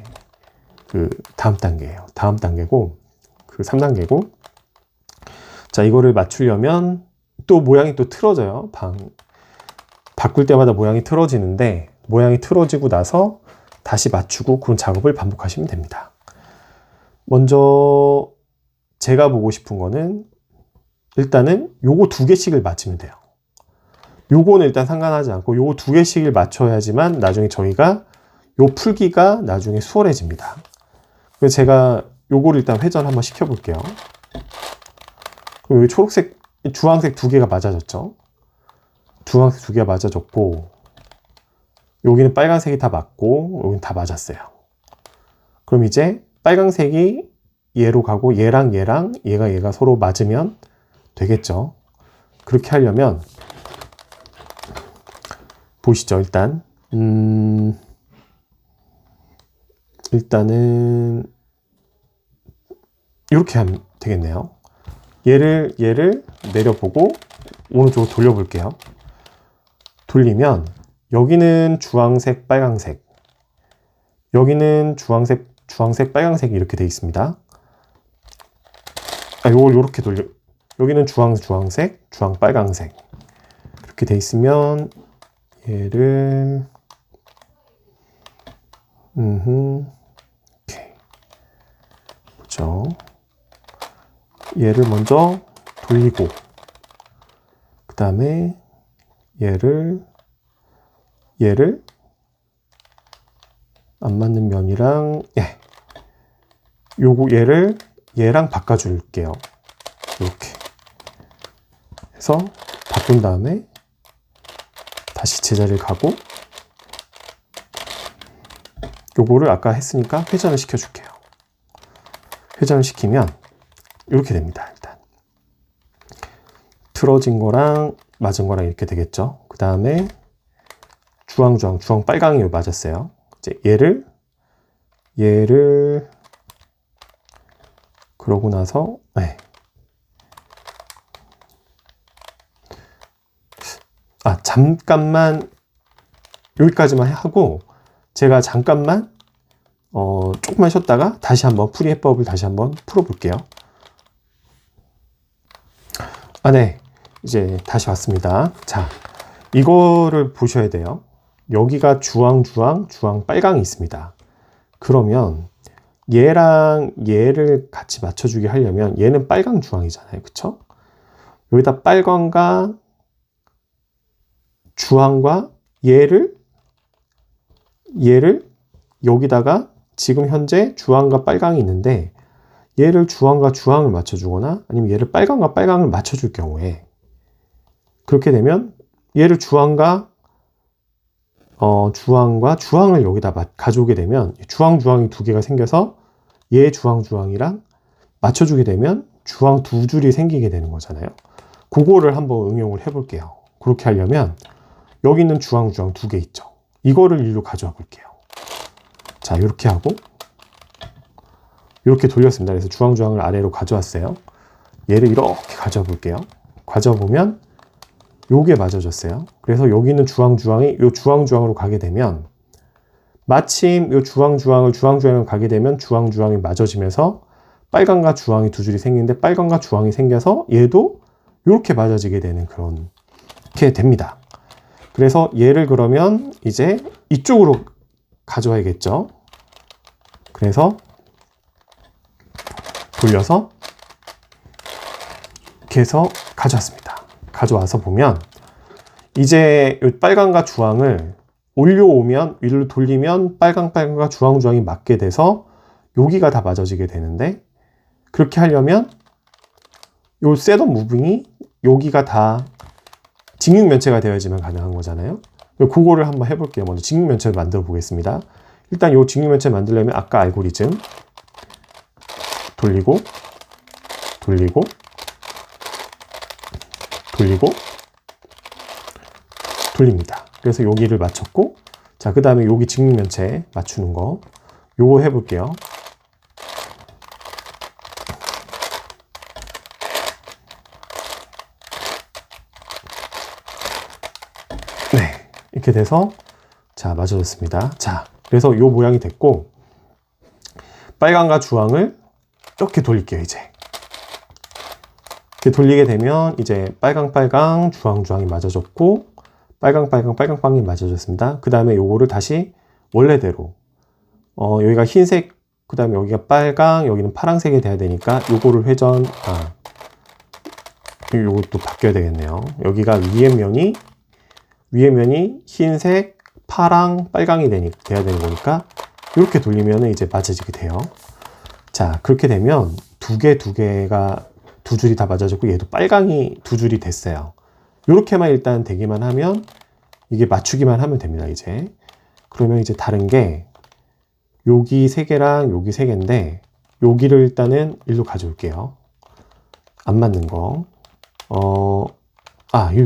그 다음 단계예요. 다음 단계고 그 3단계고. 자, 이거를 맞추려면 또 모양이 또 틀어져요. 바꿀 때마다 모양이 틀어지는데 모양이 틀어지고 나서 다시 맞추고 그런 작업을 반복하시면 됩니다. 먼저 제가 보고 싶은 거는 일단은 요거 2개씩을 맞추면 돼요. 요거는 일단 상관하지 않고 요거 2개씩을 맞춰야지만 나중에 저희가 요 풀기가 나중에 수월해집니다. 그래서 제가 요거를 일단 회전 한번 시켜볼게요. 그럼 여기 초록색, 주황색 2개가 맞아졌죠. 주황색 2개가 맞아졌고 여기는 빨간색이 다 맞고 여기는 다 맞았어요. 그럼 이제 빨간색이 얘로 가고 얘랑 얘가 서로 맞으면 되겠죠. 그렇게 하려면 보시죠. 일단은 이렇게 하면 되겠네요. 얘를 내려보고 오른쪽으로 돌려볼게요. 돌리면 여기는 주황색, 빨강색, 여기는 주황색, 빨강색이 이렇게 되어 있습니다. 요걸 이렇게 돌려, 여기는 주황색, 빨강색 이렇게 되어 있으면 얘를 이렇게 보죠. 얘를 먼저 돌리고 그 다음에 얘를 안 맞는 면이랑 얘를 얘랑 바꿔줄게요. 이렇게 해서 바꾼 다음에 다시 제자리를 가고 요거를 아까 했으니까 회전을 시켜줄게요. 회전을 시키면 이렇게 됩니다. 일단 틀어진 거랑 맞은 거랑 이렇게 되겠죠. 그 다음에 주황 빨강이 맞았어요. 이제 얘를 그러고 나서 네. 잠깐만 여기까지만 하고 제가 잠깐만 조금만 쉬었다가 다시 한번 풀이 해법을 다시 한번 풀어볼게요. 네. 이제 다시 왔습니다. 자, 이거를 보셔야 돼요. 여기가 주황 빨강이 있습니다. 그러면 얘랑 얘를 같이 맞춰주게 하려면 얘는 빨강 주황이잖아요. 그쵸? 여기다 빨강과 주황과 얘를 여기다가 지금 현재 주황과 빨강이 있는데 얘를 주황과 주황을 맞춰주거나 아니면 얘를 빨강과 빨강을 맞춰줄 경우에 그렇게 되면 얘를 주황과 주황을 여기다 가져오게 되면 주황이 두 개가 생겨서 얘 주황이랑 맞춰주게 되면 주황 두 줄이 생기게 되는 거잖아요. 그거를 한번 응용을 해볼게요. 그렇게 하려면 여기 있는 주황 두 개 있죠. 이거를 일로 가져와 볼게요. 자, 이렇게 하고 이렇게 돌렸습니다. 그래서 주황을 아래로 가져왔어요. 얘를 이렇게 가져와 볼게요. 가져와 보면 요게 맞아졌어요. 그래서 여기 있는 주황이 요 주황으로 가게 되면 마침 요 주황주황을 가게 되면 주황이 맞아지면서 빨강과 주황이 두 줄이 생기는데 빨강과 주황이 생겨서 얘도 이렇게 맞아지게 되는 그렇게 됩니다. 그래서 얘를 그러면 이제 이쪽으로 가져와야겠죠. 그래서 돌려서 이렇게 해서 가져왔습니다. 가져와서 보면 이제 이 빨강과 주황을 올려오면 위로 돌리면 빨강과 주황이 맞게 돼서 여기가 다 맞아지게 되는데 그렇게 하려면 요 셋업 무빙이 여기가 다 직육면체가 되어야지만 가능한 거잖아요. 그거를 한번 해볼게요. 먼저 직육면체를 만들어 보겠습니다. 일단 요 직육면체 만들려면 아까 알고리즘 돌리고 돌립니다. 그래서 여기를 맞췄고 자, 그 다음에 여기 직육면체 맞추는 거 요거 해볼게요. 네, 이렇게 돼서 자, 맞아졌습니다. 자, 그래서 요 모양이 됐고 빨강과 주황을 이렇게 돌릴게요. 이제 이렇게 돌리게 되면 이제 빨강 주황이 맞아졌고 빨강이 맞아졌습니다. 그 다음에 요거를 다시 원래대로 여기가 흰색 그 다음에 여기가 빨강 여기는 파란색이 돼야 되니까 요거를 요것도 바뀌어야 되겠네요. 여기가 위에 면이 흰색 빨강이 돼야 되는 거니까 이렇게 돌리면 이제 맞아지게 돼요. 자, 그렇게 되면 두 개가 두 줄이 다 맞아졌고 얘도 빨강이 두 줄이 됐어요. 이렇게만 일단 되기만 하면 이게 맞추기만 하면 됩니다. 이제 그러면 이제 다른 게 여기 세 개랑 여기 세 개인데 여기를 일단은 일로 가져올게요. 안 맞는 거.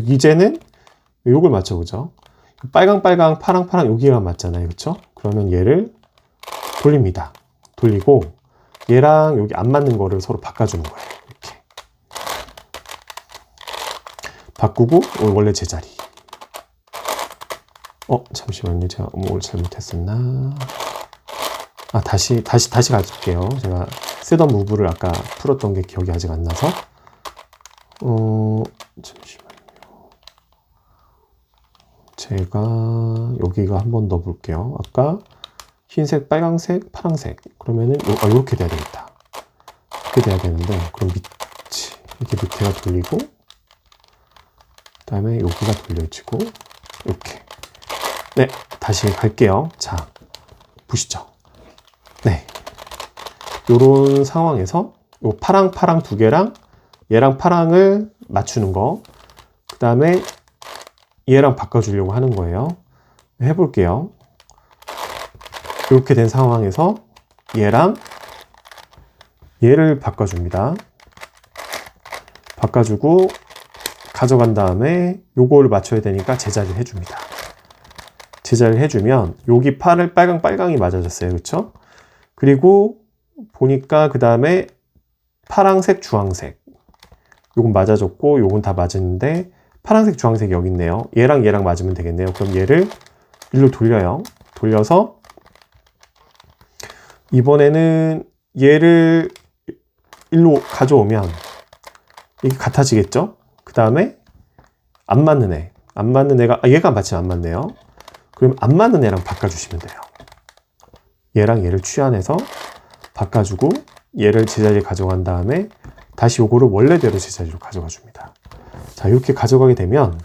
이제는 요걸 맞춰보죠. 빨강 파랑 여기랑 맞잖아요. 그렇죠? 그러면 얘를 돌립니다. 돌리고 얘랑 여기 안 맞는 거를 서로 바꿔주는 거예요. 이렇게 바꾸고 원래 제자리. 잠시만요. 제가 뭘 잘못했었나? 다시 가줄게요. 제가 셋업 무브를 아까 풀었던 게 기억이 아직 안 나서. 잠시만요. 제가 여기가 한 번 더 볼게요. 아까 흰색, 빨강색, 파란색. 그러면은 이렇게 돼야 되겠다. 이렇게 돼야 되는데 그럼 이렇게 밑에가 돌리고 그 다음에 여기가 돌려지고 이렇게. 네, 다시 갈게요. 자, 보시죠. 네, 요런 상황에서 요 파랑 두 개랑 얘랑 파랑을 맞추는 거, 그 다음에 얘랑 바꿔주려고 하는 거예요. 해볼게요. 이렇게 된 상황에서 얘를 바꿔줍니다. 바꿔주고 가져간 다음에 요거를 맞춰야 되니까 제자리를 해줍니다. 제자리를 해주면 여기 빨강이 맞아졌어요. 그쵸? 그리고 보니까 그 다음에 파랑색, 주황색 요건 맞아졌고 요건 다 맞았는데 파란색, 주황색이 여기 있네요. 얘랑 얘랑 맞으면 되겠네요. 그럼 얘를 일로 돌려요. 돌려서 이번에는 얘를 일로 가져오면 이게 같아지겠죠? 그 다음에 안 맞는 애가 얘가 마침 안 맞네요. 그럼 안 맞는 애랑 바꿔주시면 돼요. 얘랑 얘를 취한해서 바꿔주고 얘를 제자리에 가져간 다음에 다시 요거를 원래대로 제자리로 가져가 줍니다. 자, 이렇게 가져가게 되면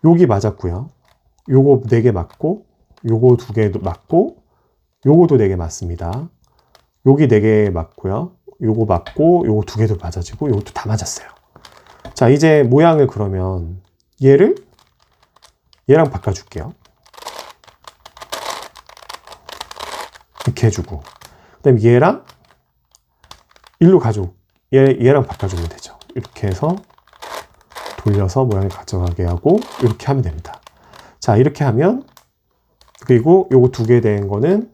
여기 맞았고요. 요거 4개 맞고 요거 2개 맞고 요거도 4개 맞습니다. 여기 4개 맞고요. 요거 맞고 요거 2개도 맞아지고 요것도 다 맞았어요. 자, 이제 모양을 그러면 얘랑 바꿔줄게요. 이렇게 해주고 그 다음에 얘랑 일로 얘랑 바꿔주면 되죠. 이렇게 해서 돌려서 모양을 가져가게 하고 이렇게 하면 됩니다. 자, 이렇게 하면 그리고 요거 2개 된 거는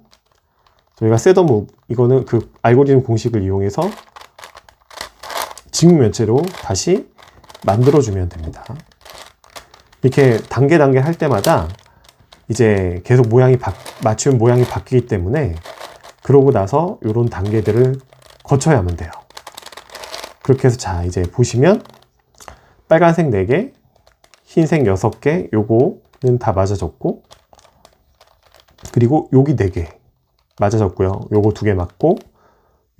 저희가 셋더무브 이거는 그 알고리즘 공식을 이용해서 지문 면체로 다시 만들어주면 됩니다. 이렇게 단계 할 때마다 이제 계속 맞추면 모양이 바뀌기 때문에 그러고 나서 이런 단계들을 거쳐야만 돼요. 그렇게 해서 자, 이제 보시면 빨간색 4개, 흰색 6개, 요거는 다 맞아졌고 그리고 여기 4개 맞아졌고요. 요거 2개 맞고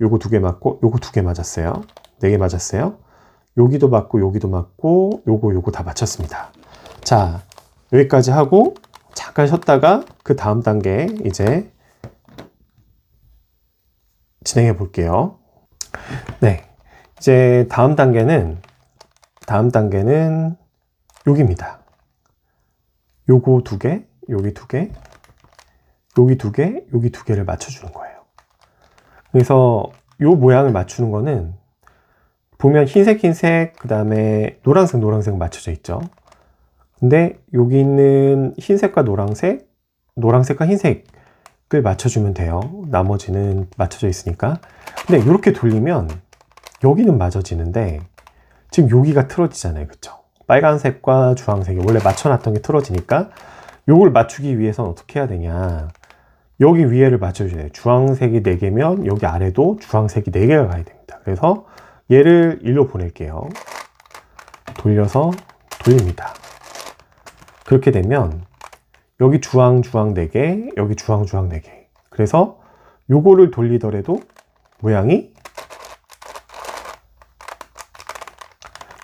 요거 2개 맞고 요거 2개 맞았어요. 4개 맞았어요. 여기도 맞고 여기도 맞고 요거 다 맞췄습니다. 자, 여기까지 하고 잠깐 쉬었다가 그 다음 단계 이제 진행해 볼게요. 네, 이제 다음 단계는 여기입니다. 요거 2개, 여기 2개, 여기 2개, 여기 2개를 맞춰주는 거예요. 그래서 요 모양을 맞추는 거는 보면 흰색, 그 다음에 노란색 맞춰져 있죠. 근데 여기 있는 흰색과 노란색과 흰색을 맞춰주면 돼요. 나머지는 맞춰져 있으니까. 근데 이렇게 돌리면 여기는 맞아지는데 지금 여기가 틀어지잖아요. 그쵸? 빨간색과 주황색이 원래 맞춰놨던 게 틀어지니까 요걸 맞추기 위해서는 어떻게 해야 되냐. 여기 위에를 맞춰줘야 돼요. 주황색이 4개면 여기 아래도 주황색이 4개가 가야 됩니다. 그래서 얘를 일로 보낼게요. 돌려서 돌립니다. 그렇게 되면 여기 주황 4개, 여기 주황 4개. 그래서 요거를 돌리더라도 모양이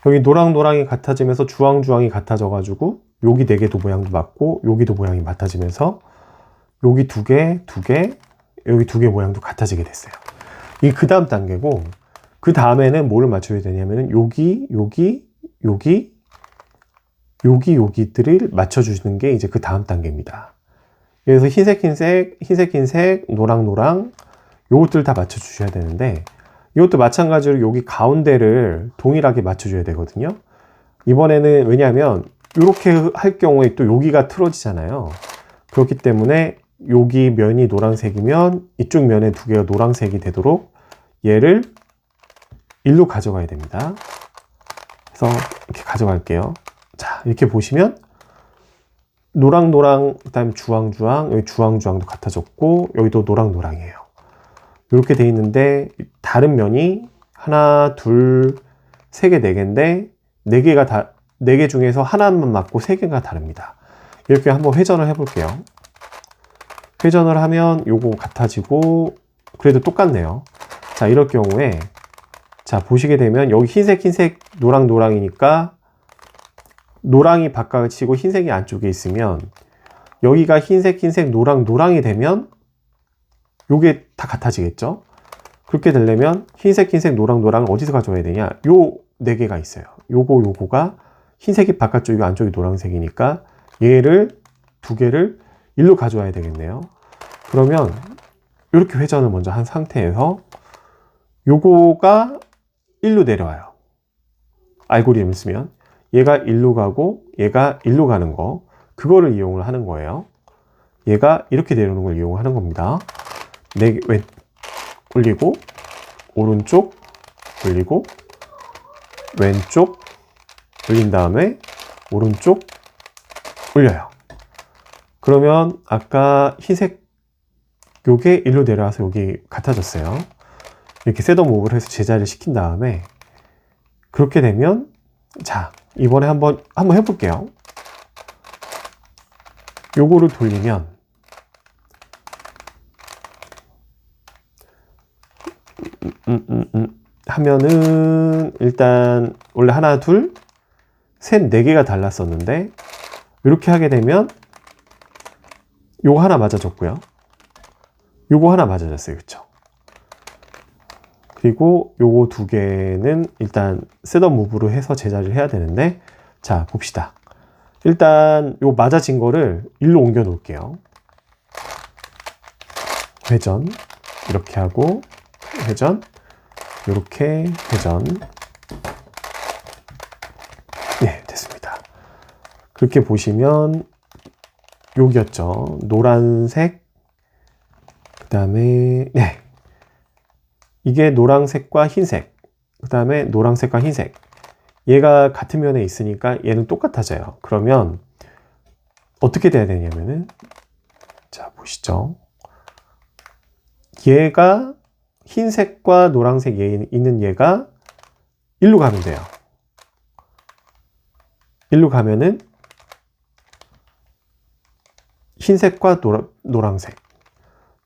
여기 노랑이 같아지면서 주황이 같아져가지고 여기 4개도 모양도 맞고 여기도 모양이 맞아지면서 여기 2개, 여기 2개 모양도 같아지게 됐어요. 이게 그 다음 단계고 그 다음에는 뭐를 맞춰야 되냐면은 여기들을 맞춰주시는 게 이제 그 다음 단계입니다. 그래서 흰색, 노랑 요것들 다 맞춰주셔야 되는데 이것도 마찬가지로 여기 가운데를 동일하게 맞춰줘야 되거든요. 이번에는 왜냐하면 이렇게 할 경우에 또 여기가 틀어지잖아요. 그렇기 때문에 여기 면이 노란색이면 이쪽 면에 2개가 노란색이 되도록 얘를 일로 가져가야 됩니다. 그래서 이렇게 가져갈게요. 자, 이렇게 보시면 노랑, 그 다음에 주황, 여기 주황도 같아졌고 여기도 노랑이에요. 이렇게 돼 있는데 다른 면이 하나, 둘, 3개, 4개인데 4개 중에서 하나만 맞고 3개가 다릅니다. 이렇게 한번 회전을 해볼게요. 회전을 하면 요거 같아지고 그래도 똑같네요. 자, 이럴 경우에 자, 보시게 되면 여기 흰색, 노랑이니까 노랑이 바깥이고 흰색이 안쪽에 있으면 여기가 흰색, 노랑이 되면 요게 다 같아지겠죠? 그렇게 되려면 흰색, 노랑을 어디서 가져와야 되냐? 요 4개가 있어요. 요거가 흰색이 바깥쪽이고 안쪽이 노란색이니까 얘를 2개를 일로 가져와야 되겠네요. 그러면 이렇게 회전을 먼저 한 상태에서 요거가 일로 내려와요. 알고리즘을 쓰면 얘가 일로 가고 얘가 일로 가는 거, 그거를 이용을 하는 거예요. 얘가 이렇게 내려오는 걸 이용하는 겁니다. 왼 올리고 오른쪽 올리고 왼쪽 올린 다음에 오른쪽 올려요. 그러면 아까 흰색 요게 일로 내려와서 여기 같아졌어요. 이렇게 셋업 무브를 해서 제자리를 시킨 다음에 그렇게 되면, 자, 이번에 한번 해볼게요. 요거를 돌리면 하면은 일단 원래 하나, 둘, 셋, 네 개가 달랐었는데 이렇게 하게 되면 요거 하나 맞아졌고요. 요거 하나 맞아졌어요. 그쵸? 그리고 요거 두 개는 일단 셋업 무브로 해서 제자리를 해야 되는데, 자, 봅시다. 일단 요 맞아진 거를 일로 옮겨 놓을게요. 회전 이렇게 하고 회전 이렇게 회전. 네, 됐습니다. 그렇게 보시면 여기였죠. 노란색, 그 다음에 네, 이게 노란색과 흰색, 그 다음에 노란색과 흰색. 얘가 같은 면에 있으니까 얘는 똑같아져요. 그러면 어떻게 돼야 되냐면은, 자, 보시죠. 얘가 흰색과 노란색 있는 얘가 일로 가면 돼요. 일로 가면은 흰색과 노란색,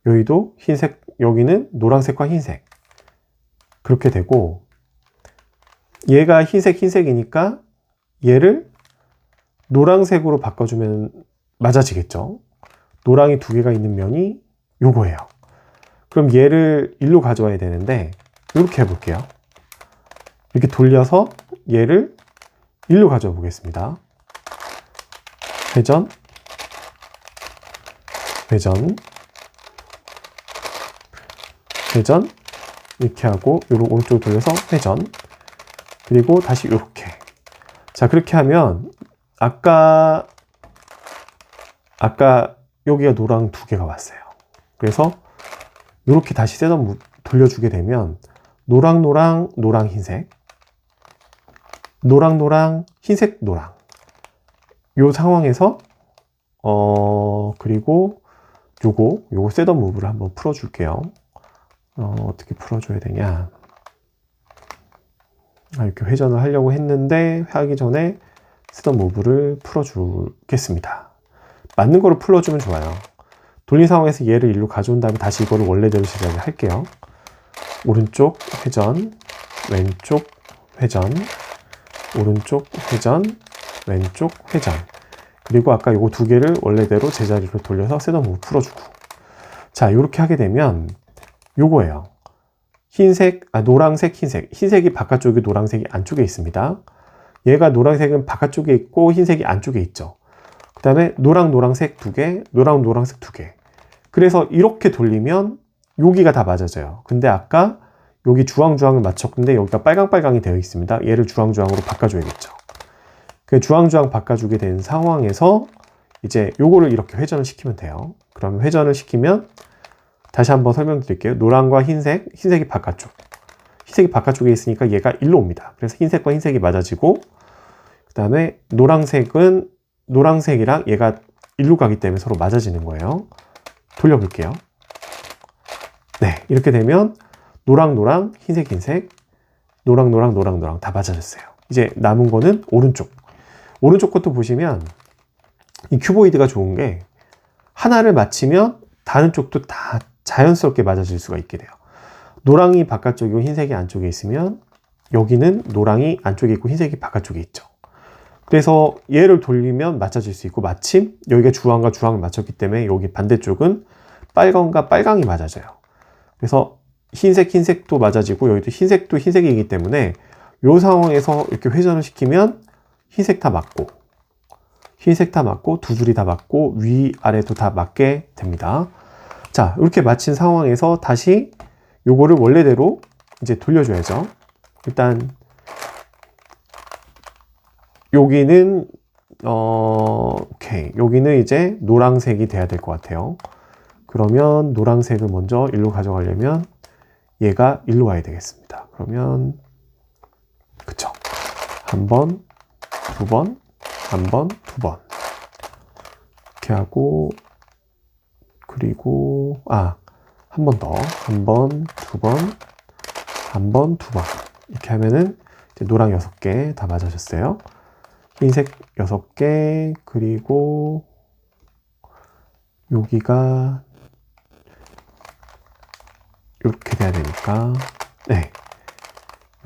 여기도 흰색, 여기는 노란색과 흰색, 그렇게 되고, 얘가 흰색이니까 얘를 노란색으로 바꿔주면 맞아지겠죠. 노랑이 두 개가 있는 면이 요거예요. 그럼 얘를 일로 가져와야 되는데 이렇게 해볼게요. 이렇게 돌려서 얘를 일로 가져와 보겠습니다. 회전 회전 회전 이렇게 하고 요런 오른쪽으로 돌려서 회전, 그리고 다시 이렇게. 자, 그렇게 하면 아까 여기가 노랑 두 개가 왔어요. 그래서 이렇게 다시 셋업 돌려주게 되면 노랑 흰색, 노랑 흰색 노랑, 요 상황에서 그리고 요거 셋업 무브를 한번 풀어줄게요. 어떻게 풀어줘야 되냐. 이렇게 회전을 하려고 했는데 하기 전에 셋업 무브를 풀어주겠습니다. 맞는 거를 풀어주면 좋아요. 돌린 상황에서 얘를 일로 가져온 다음에 다시 이거를 원래대로 제자리 할게요. 오른쪽 회전, 왼쪽 회전, 오른쪽 회전, 왼쪽 회전. 그리고 아까 요거 두 개를 원래대로 제자리로 돌려서 셋업 무브 풀어주고. 자, 이렇게 하게 되면 요거예요. 노란색, 흰색. 흰색이 바깥쪽에, 노란색이 안쪽에 있습니다. 얘가 노란색은 바깥쪽에 있고 흰색이 안쪽에 있죠. 그 다음에 노란색 두 개, 노란색 두 개. 그래서 이렇게 돌리면 여기가 다 맞아져요. 근데 아까 여기 주황을 맞췄는데 여기가 빨강이 되어 있습니다. 얘를 주황으로 바꿔줘야겠죠. 그 주황 바꿔주게 된 상황에서 이제 요거를 이렇게 회전을 시키면 돼요. 그러면 회전을 시키면 다시 한번 설명드릴게요. 노랑과 흰색이 바깥쪽. 흰색이 바깥쪽에 있으니까 얘가 일로 옵니다. 그래서 흰색과 흰색이 맞아지고, 그 다음에 노란색이랑 얘가 일로 가기 때문에 서로 맞아지는 거예요. 돌려볼게요. 네, 이렇게 되면 노랑, 흰색, 노랑 다 맞아졌어요. 이제 남은 거는 오른쪽 것도 보시면 이 큐보이드가 좋은 게 하나를 맞히면 다른 쪽도 다 자연스럽게 맞아질 수가 있게 돼요. 노랑이 바깥쪽이고 흰색이 안쪽에 있으면 여기는 노랑이 안쪽에 있고 흰색이 바깥쪽에 있죠. 그래서 얘를 돌리면 맞춰질 수 있고, 마침 여기가 주황과 주황을 맞췄기 때문에 여기 반대쪽은 빨강과 빨강이 맞아져요. 그래서 흰색도 맞아지고 여기도 흰색도 흰색이기 때문에 이 상황에서 이렇게 회전을 시키면 흰색 다 맞고 두 줄이 다 맞고 위아래도 다 맞게 됩니다. 자, 이렇게 맞힌 상황에서 다시 요거를 원래대로 이제 돌려줘야죠. 일단 여기는 오케이. 여기는 이제 노란색이 돼야 될 것 같아요. 그러면 노란색을 먼저 일로 가져가려면 얘가 일로 와야 되겠습니다. 그러면 그쵸. 한 번, 두 번, 한 번, 두 번. 이렇게 하고 그리고 한 번 더. 한 번, 두 번, 한 번, 두 번. 이렇게 하면은 이제 노랑 6개 다 맞아졌어요. 흰색 6개, 그리고 여기가 이렇게 돼야 되니까, 네.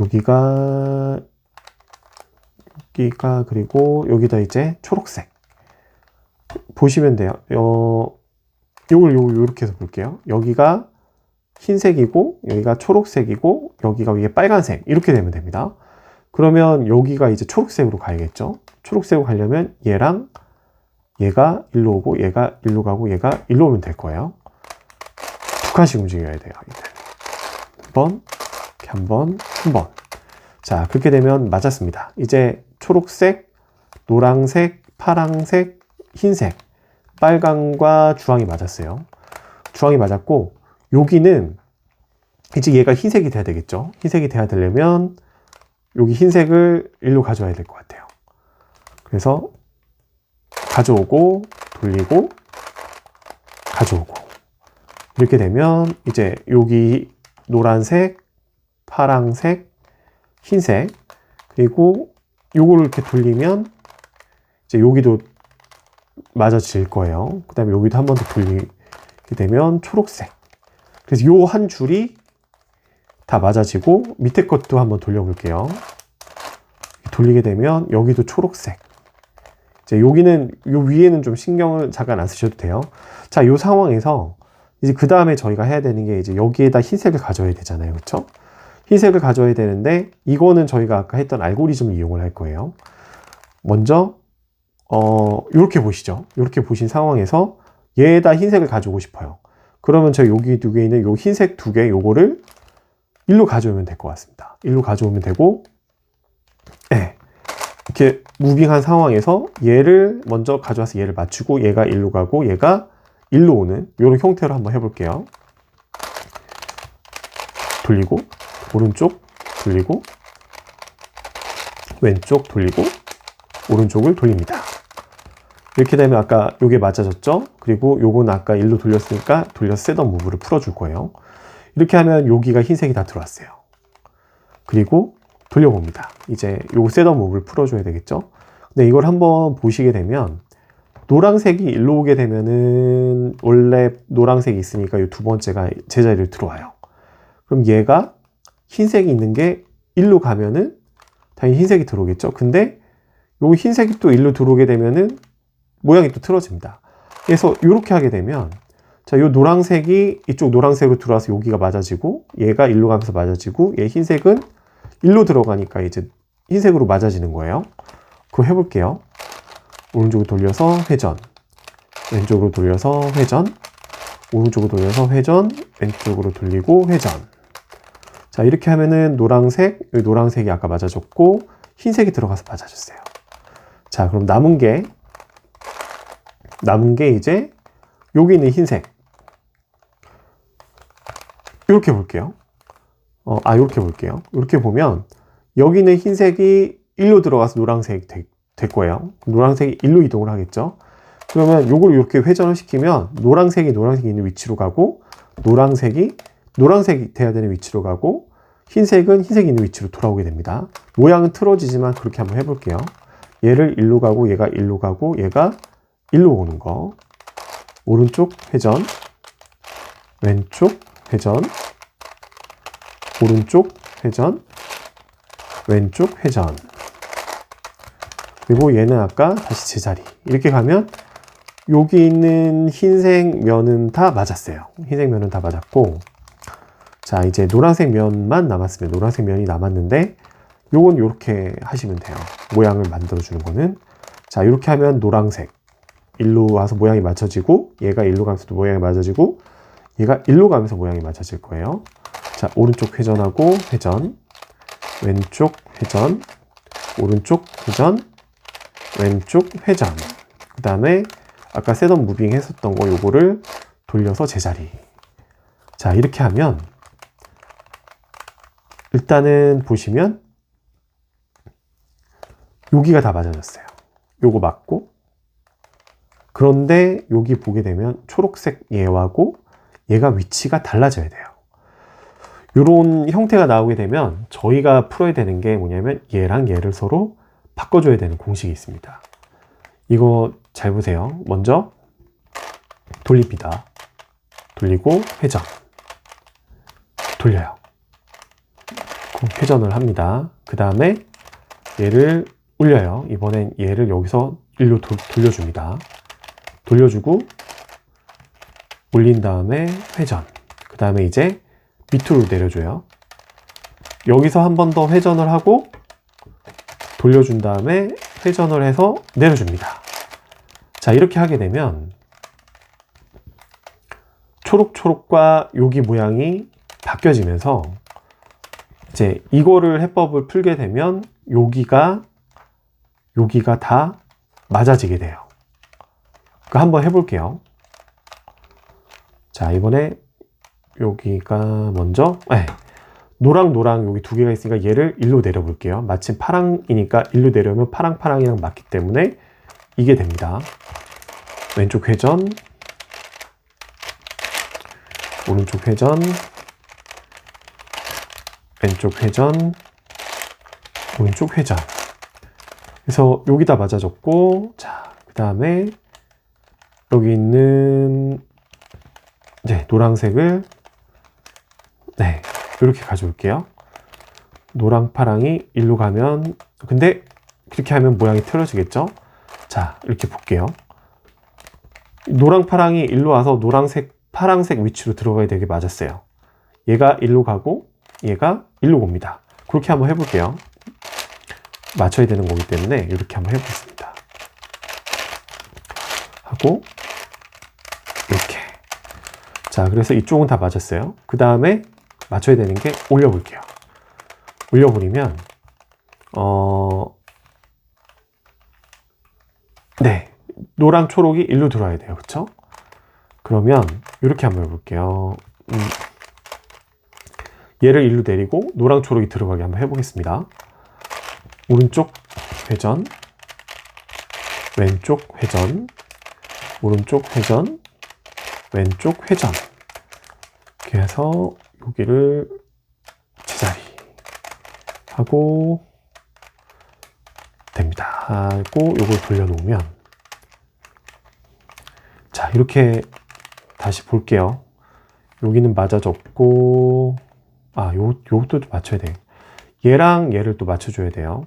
여기가, 그리고 여기다 이제 초록색. 보시면 돼요. 요걸 요렇게 해서 볼게요. 여기가 흰색이고, 여기가 초록색이고, 여기가 위에 빨간색. 이렇게 되면 됩니다. 그러면 여기가 이제 초록색으로 가야겠죠. 초록색으로 가려면 얘랑 얘가 일로 오고, 얘가 일로 가고, 얘가 일로 오면 될 거예요. 두 칸씩 움직여야 돼요. 한 번, 한 번, 한 번. 자, 그렇게 되면 맞았습니다. 이제 초록색, 노란색, 파란색, 흰색, 빨강과 주황이 맞았어요. 주황이 맞았고, 여기는 이제 얘가 흰색이 돼야 되겠죠. 흰색이 돼야 되려면 여기 흰색을 일로 가져와야 될 것 같아요. 그래서 가져오고, 돌리고, 가져오고. 이렇게 되면 이제 여기 노란색, 파란색, 흰색, 그리고 요거를 이렇게 돌리면 이제 여기도 맞아질 거예요. 그 다음에 여기도 한 번 더 돌리게 되면 초록색. 그래서 요 한 줄이 다 맞아지고 밑에 것도 한번 돌려볼게요. 돌리게 되면 여기도 초록색. 이제 여기는 요 위에는 좀 신경을 잠깐 안 쓰셔도 돼요. 자, 요 상황에서 이제 그 다음에 저희가 해야 되는 게 이제 여기에다 흰색을 가져야 되잖아요. 그렇죠? 흰색을 가져야 되는데 이거는 저희가 아까 했던 알고리즘을 이용을 할 거예요. 먼저 이렇게 보시죠. 이렇게 보신 상황에서 얘에다 흰색을 가져오고 싶어요. 그러면 저 여기 두 개 있는 요 흰색 두 개 요거를 일로 가져오면 될 것 같습니다. 일로 가져오면 되고, 네. 이렇게 무빙한 상황에서 얘를 먼저 가져와서 얘를 맞추고 얘가 일로 가고 얘가 일로 오는 이런 형태로 한번 해볼게요. 돌리고 오른쪽 돌리고 왼쪽 돌리고 오른쪽을 돌립니다. 이렇게 되면 아까 요게 맞아졌죠? 그리고 요건 아까 일로 돌렸으니까 돌려서 셋업 무브를 풀어줄 거예요. 이렇게 하면 여기가 흰색이 다 들어왔어요. 그리고 돌려봅니다. 이제 요 셋업 무브를 풀어줘야 되겠죠? 근데 이걸 한번 보시게 되면 노란색이 일로 오게 되면은 원래 노란색이 있으니까 이 두 번째가 제자리로 들어와요. 그럼 얘가 흰색이 있는 게 일로 가면은 당연히 흰색이 들어오겠죠. 근데 요 흰색이 또 일로 들어오게 되면은 모양이 또 틀어집니다. 그래서 이렇게 하게 되면 자, 요 노란색이 이쪽 노란색으로 들어와서 여기가 맞아지고 얘가 일로 가면서 맞아지고 얘 흰색은 일로 들어가니까 이제 흰색으로 맞아지는 거예요. 그거 해볼게요. 오른쪽으로 돌려서 회전, 왼쪽으로 돌려서 회전, 오른쪽으로 돌려서 회전, 왼쪽으로 돌리고 회전. 자, 이렇게 하면은 노란색, 여기 노란색이 아까 맞아줬고 흰색이 들어가서 맞아줬어요. 자, 그럼 남은 게 이제 여기 있는 흰색. 이렇게 볼게요. 이렇게 볼게요. 이렇게 보면 여기는 흰색이 일로 들어가서 노란색 될 거예요. 노란색이 일로 이동을 하겠죠. 그러면 요걸 이렇게 회전을 시키면 노란색이 있는 위치로 가고 노란색이 돼야 되는 위치로 가고 흰색은 흰색이 있는 위치로 돌아오게 됩니다. 모양은 틀어지지만 그렇게 한번 해볼게요. 얘를 일로 가고 얘가 일로 가고 얘가 일로 오는 거. 오른쪽 회전, 왼쪽 회전, 오른쪽 회전, 왼쪽 회전. 그리고 얘는 아까 다시 제자리. 이렇게 가면 여기 있는 흰색 면은 다 맞았어요. 흰색 면은 다 맞았고, 자, 이제 노란색 면만 남았습니다. 노란색 면이 남았는데 요건 이렇게 하시면 돼요. 모양을 만들어주는 거는. 자, 이렇게 하면 노란색 일로 와서 모양이 맞춰지고 얘가 일로 가면서도 모양이 맞아지고 얘가 일로 가면서 모양이 맞춰질 거예요. 자, 오른쪽 회전하고 회전, 왼쪽 회전, 오른쪽 회전, 왼쪽 회전. 그 다음에 아까 셋업 무빙 했었던 거 요거를 돌려서 제자리. 자, 이렇게 하면 일단은 보시면 여기가 다 맞아졌어요. 요거 맞고, 그런데 여기 보게 되면 초록색 얘하고 얘가 위치가 달라져야 돼요. 이런 형태가 나오게 되면 저희가 풀어야 되는 게 뭐냐면 얘랑 얘를 서로 바꿔줘야 되는 공식이 있습니다. 이거 잘 보세요. 먼저 돌립니다. 돌리고 회전. 돌려요. 회전을 합니다. 그 다음에 얘를 올려요. 이번엔 얘를 여기서 일로 돌려줍니다. 돌려주고 올린 다음에 회전. 그 다음에 이제 밑으로 내려줘요. 여기서 한 번 더 회전을 하고 돌려준 다음에 회전을 해서 내려줍니다. 자, 이렇게 하게 되면 초록초록과 여기 모양이 바뀌어지면서 이제 이거를 해법을 풀게 되면 여기가 다 맞아지게 돼요. 그 한번 해볼게요. 자, 이번에 여기가 먼저 노랑 여기 두 개가 있으니까 얘를 일로 내려 볼게요. 마침 파랑이니까 일로 내려오면 파랑이랑 맞기 때문에 이게 됩니다. 왼쪽 회전, 오른쪽 회전, 왼쪽 회전, 오른쪽 회전. 그래서 여기다 맞아졌고, 자, 그 다음에 여기 있는 이제 노란색을 이렇게 가져올게요. 노랑 파랑이 일로 가면, 근데 그렇게 하면 모양이 틀어지겠죠? 자, 이렇게 볼게요. 노랑 파랑이 일로 와서 노란색 파랑색 위치로 들어가야 되게 맞았어요. 얘가 일로 가고 얘가 일로 옵니다. 그렇게 한번 해볼게요. 맞춰야 되는 거기 때문에 이렇게 한번 해보겠습니다. 하고 이렇게. 자, 그래서 이쪽은 다 맞았어요. 그 다음에 맞춰야 되는 게 올려볼게요. 올려버리면 노랑 초록이 일로 들어와야 돼요. 그쵸? 그러면 이렇게 한번 해볼게요. 얘를 일로 내리고 노랑 초록이 들어가게 한번 해보겠습니다. 오른쪽 회전, 왼쪽 회전, 오른쪽 회전, 왼쪽 회전. 이렇게 해서 여기를 제자리 하고 됩니다. 하고 요걸 돌려놓으면, 자, 이렇게 다시 볼게요. 여기는 맞아졌고, 요것도 맞춰야 돼요. 얘랑 얘를 또 맞춰줘야 돼요.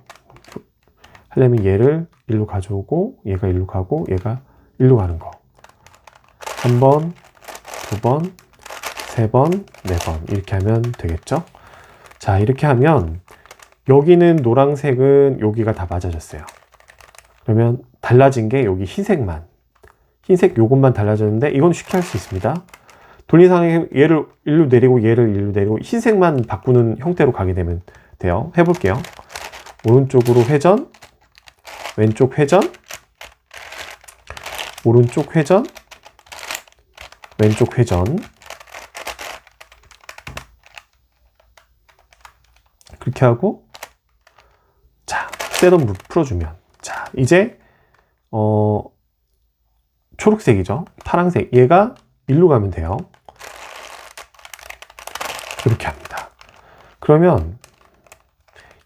하려면 얘를 일로 가져오고, 얘가 일로 가고, 얘가 일로 가는 거. 한 번, 두 번, 세 번, 네 번. 이렇게 하면 되겠죠? 자, 이렇게 하면 여기는 노란색은 여기가 다 맞아졌어요. 그러면 달라진 게 여기 흰색만. 흰색 요것만 달라졌는데 이건 쉽게 할 수 있습니다. 돌리상에 얘를 일로 내리고 얘를 일로 내리고 흰색만 바꾸는 형태로 가게 되면 돼요. 해볼게요. 오른쪽으로 회전, 왼쪽 회전, 오른쪽 회전, 왼쪽 회전. 그렇게 하고, 자, 셋업 풀어주면, 자, 이제 초록색이죠. 파란색. 얘가 일로 가면 돼요. 이렇게 합니다. 그러면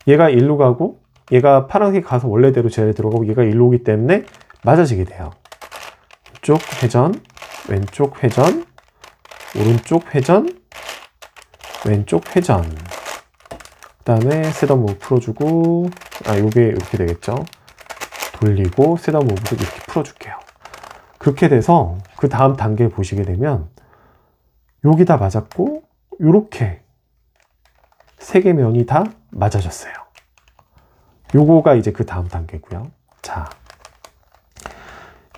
얘가 일로 가고 얘가 파란색 가서 원래대로 제자리에 들어가고 얘가 일로 오기 때문에 맞아지게 돼요. 왼쪽 회전, 왼쪽 회전, 오른쪽 회전, 왼쪽 회전. 그 다음에 셋업 무브 풀어주고, 요게 이렇게 되겠죠. 돌리고 셋업 무브도 이렇게 풀어줄게요. 그렇게 돼서 그 다음 단계 보시게 되면 여기 다 맞았고 요렇게 세 개 면이 다 맞아졌어요. 요거가 이제 그 다음 단계고요. 자,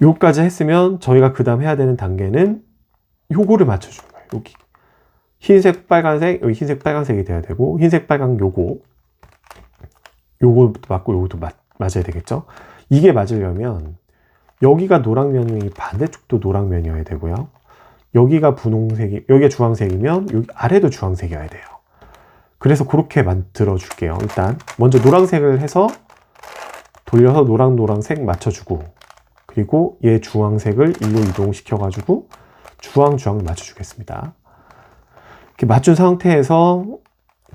요까지 했으면 저희가 그 다음 해야 되는 단계는 요거를 맞춰주는 거예요. 여기 흰색 빨간색, 여기 흰색 빨간색이 돼야 되고, 흰색 빨간 요것도 맞고 요것도 맞아야 되겠죠. 이게 맞으려면 여기가 노랑면이 반대쪽도 노랑면이어야 되고요. 여기가 분홍색이, 여기가 주황색이면 여기 아래도 주황색이어야 돼요. 그래서 그렇게 만들어 줄게요. 일단 먼저 노란색을 해서 돌려서 노랑색 맞춰주고, 그리고 얘 주황색을 일로 이동시켜 가지고 주황을 맞춰주겠습니다. 이렇게 맞춘 상태에서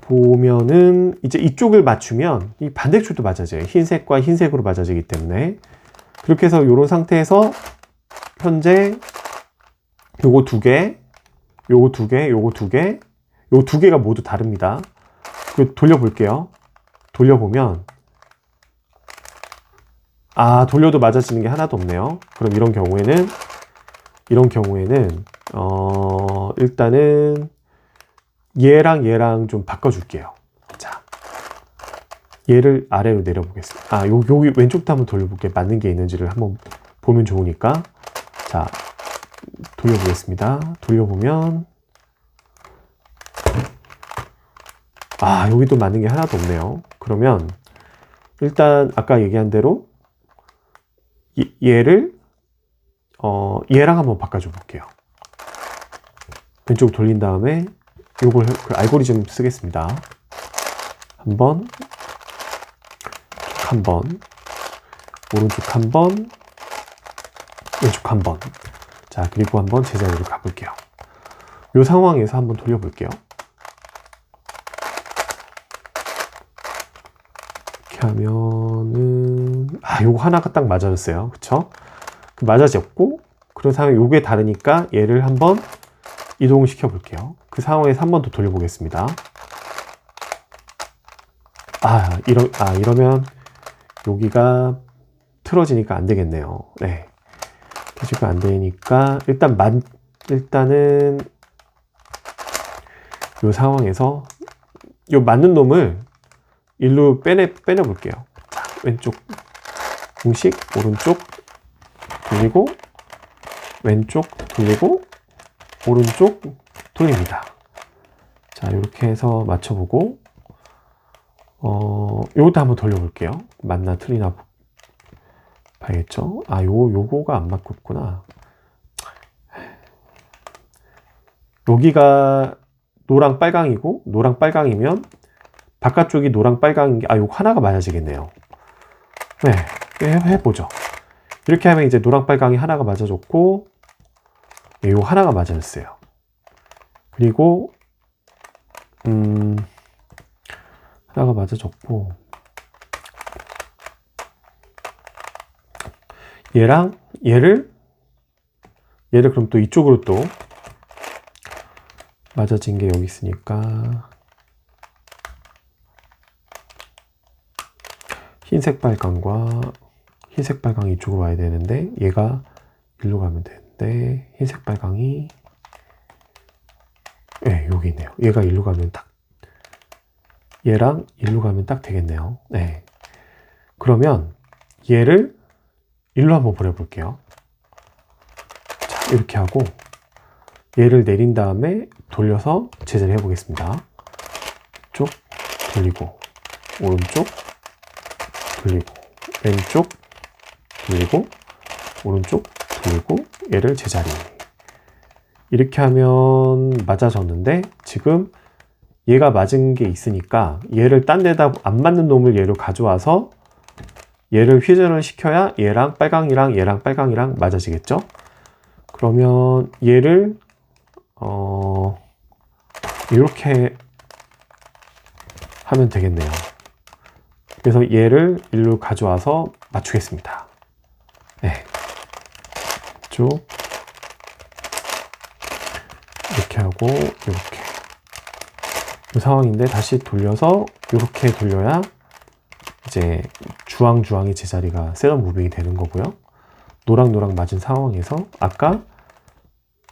보면은 이제 이쪽을 맞추면 이 반대쪽도 맞아져요. 흰색과 흰색으로 맞아지기 때문에. 그렇게 해서 이런 상태에서 현재 요거 두 개, 요거 두 개, 요거 두 개, 요 두 개가 모두 다릅니다. 돌려볼게요. 돌려보면 돌려도 맞아지는 게 하나도 없네요. 그럼 이런 경우에는 일단은 얘랑 좀 바꿔줄게요. 자, 얘를 아래로 내려보겠습니다. 여기 왼쪽도 한번 돌려볼게요. 맞는 게 있는지를 한번 보면 좋으니까. 자, 돌려보겠습니다. 돌려보면 여기도 맞는 게 하나도 없네요. 그러면 일단 아까 얘기한 대로 얘를 얘랑 한번 바꿔줘 볼게요. 왼쪽 돌린 다음에 요걸 그 알고리즘 쓰겠습니다. 한번 오른쪽 한번 왼쪽 한번. 자, 그리고 한번 제자리로 가볼게요. 이 상황에서 한번 돌려볼게요. 이렇게 하면은 요거 하나가 딱 맞아졌어요. 그쵸? 맞아졌고, 그런 상황에 요게 다르니까 얘를 한번 이동시켜 볼게요. 그 상황에서 한 번 더 돌려보겠습니다. 이러면 여기가 틀어지니까 안 되겠네요. 네. 틀어지니까 안 되니까 일단은 이 상황에서 이 맞는 놈을 일로 빼내 볼게요. 자, 왼쪽 공식, 오른쪽 돌리고, 왼쪽 돌리고, 오른쪽 돌립니다. 자, 이렇게 해서 맞춰보고, 요것도 한번 돌려볼게요. 맞나 틀리나 봐야겠죠? 요거가 안 맞겠구나. 여기가 노랑 빨강이고, 노랑 빨강이면 바깥쪽이 노랑 빨강인 게, 요거 하나가 맞아지겠네요. 네, 해보죠. 이렇게 하면 이제 노랑 빨강이 하나가 맞아졌고, 요 하나가 맞아졌어요. 그리고 하나가 맞아졌고, 얘를 그럼 또 이쪽으로 또 맞아진 게 여기 있으니까 흰색 빨강이 이쪽으로 와야 되는데 얘가 일로 가면 되는데, 흰색 빨강이 여기 있네요. 얘가 일로 가면 얘랑 일로 가면 딱 되겠네요. 네. 그러면 얘를 일로 한번 보내볼게요. 자, 이렇게 하고 얘를 내린 다음에 돌려서 제자리 해보겠습니다. 쪽 돌리고, 오른쪽 돌리고, 왼쪽 돌리고, 오른쪽 돌리고, 얘를 제자리. 이렇게 하면 맞아졌는데, 지금 얘가 맞은 게 있으니까 얘를 딴 데다 안 맞는 놈을 얘로 가져와서 얘를 회전을 시켜야 얘랑 빨강이랑 맞아지겠죠? 그러면 얘를 이렇게 하면 되겠네요. 그래서 얘를 일로 가져와서 맞추겠습니다. 네. 쭉 이렇게 하고 이렇게 이 상황인데, 다시 돌려서 이렇게 돌려야 이제 주황이 제자리가 셋업 무빙이 되는 거고요. 노랑 맞은 상황에서 아까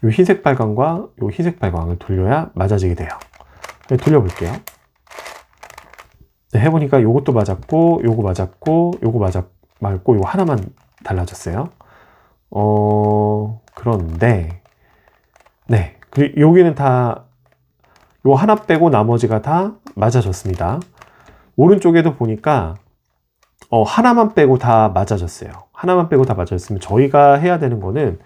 이 흰색 빨강과 이 흰색 빨강을 돌려야 맞아지게 돼요. 네, 돌려볼게요. 네, 해보니까 요것도 맞았고, 요거 맞았고, 요거 맞고, 요거 하나만 달라졌어요. 그런데 네, 여기는 다 요 하나 빼고 나머지가 다 맞아졌습니다. 오른쪽에도 보니까 하나만 빼고 다 맞아졌어요. 하나만 빼고 다 맞아졌으면 저희가 해야 되는 거는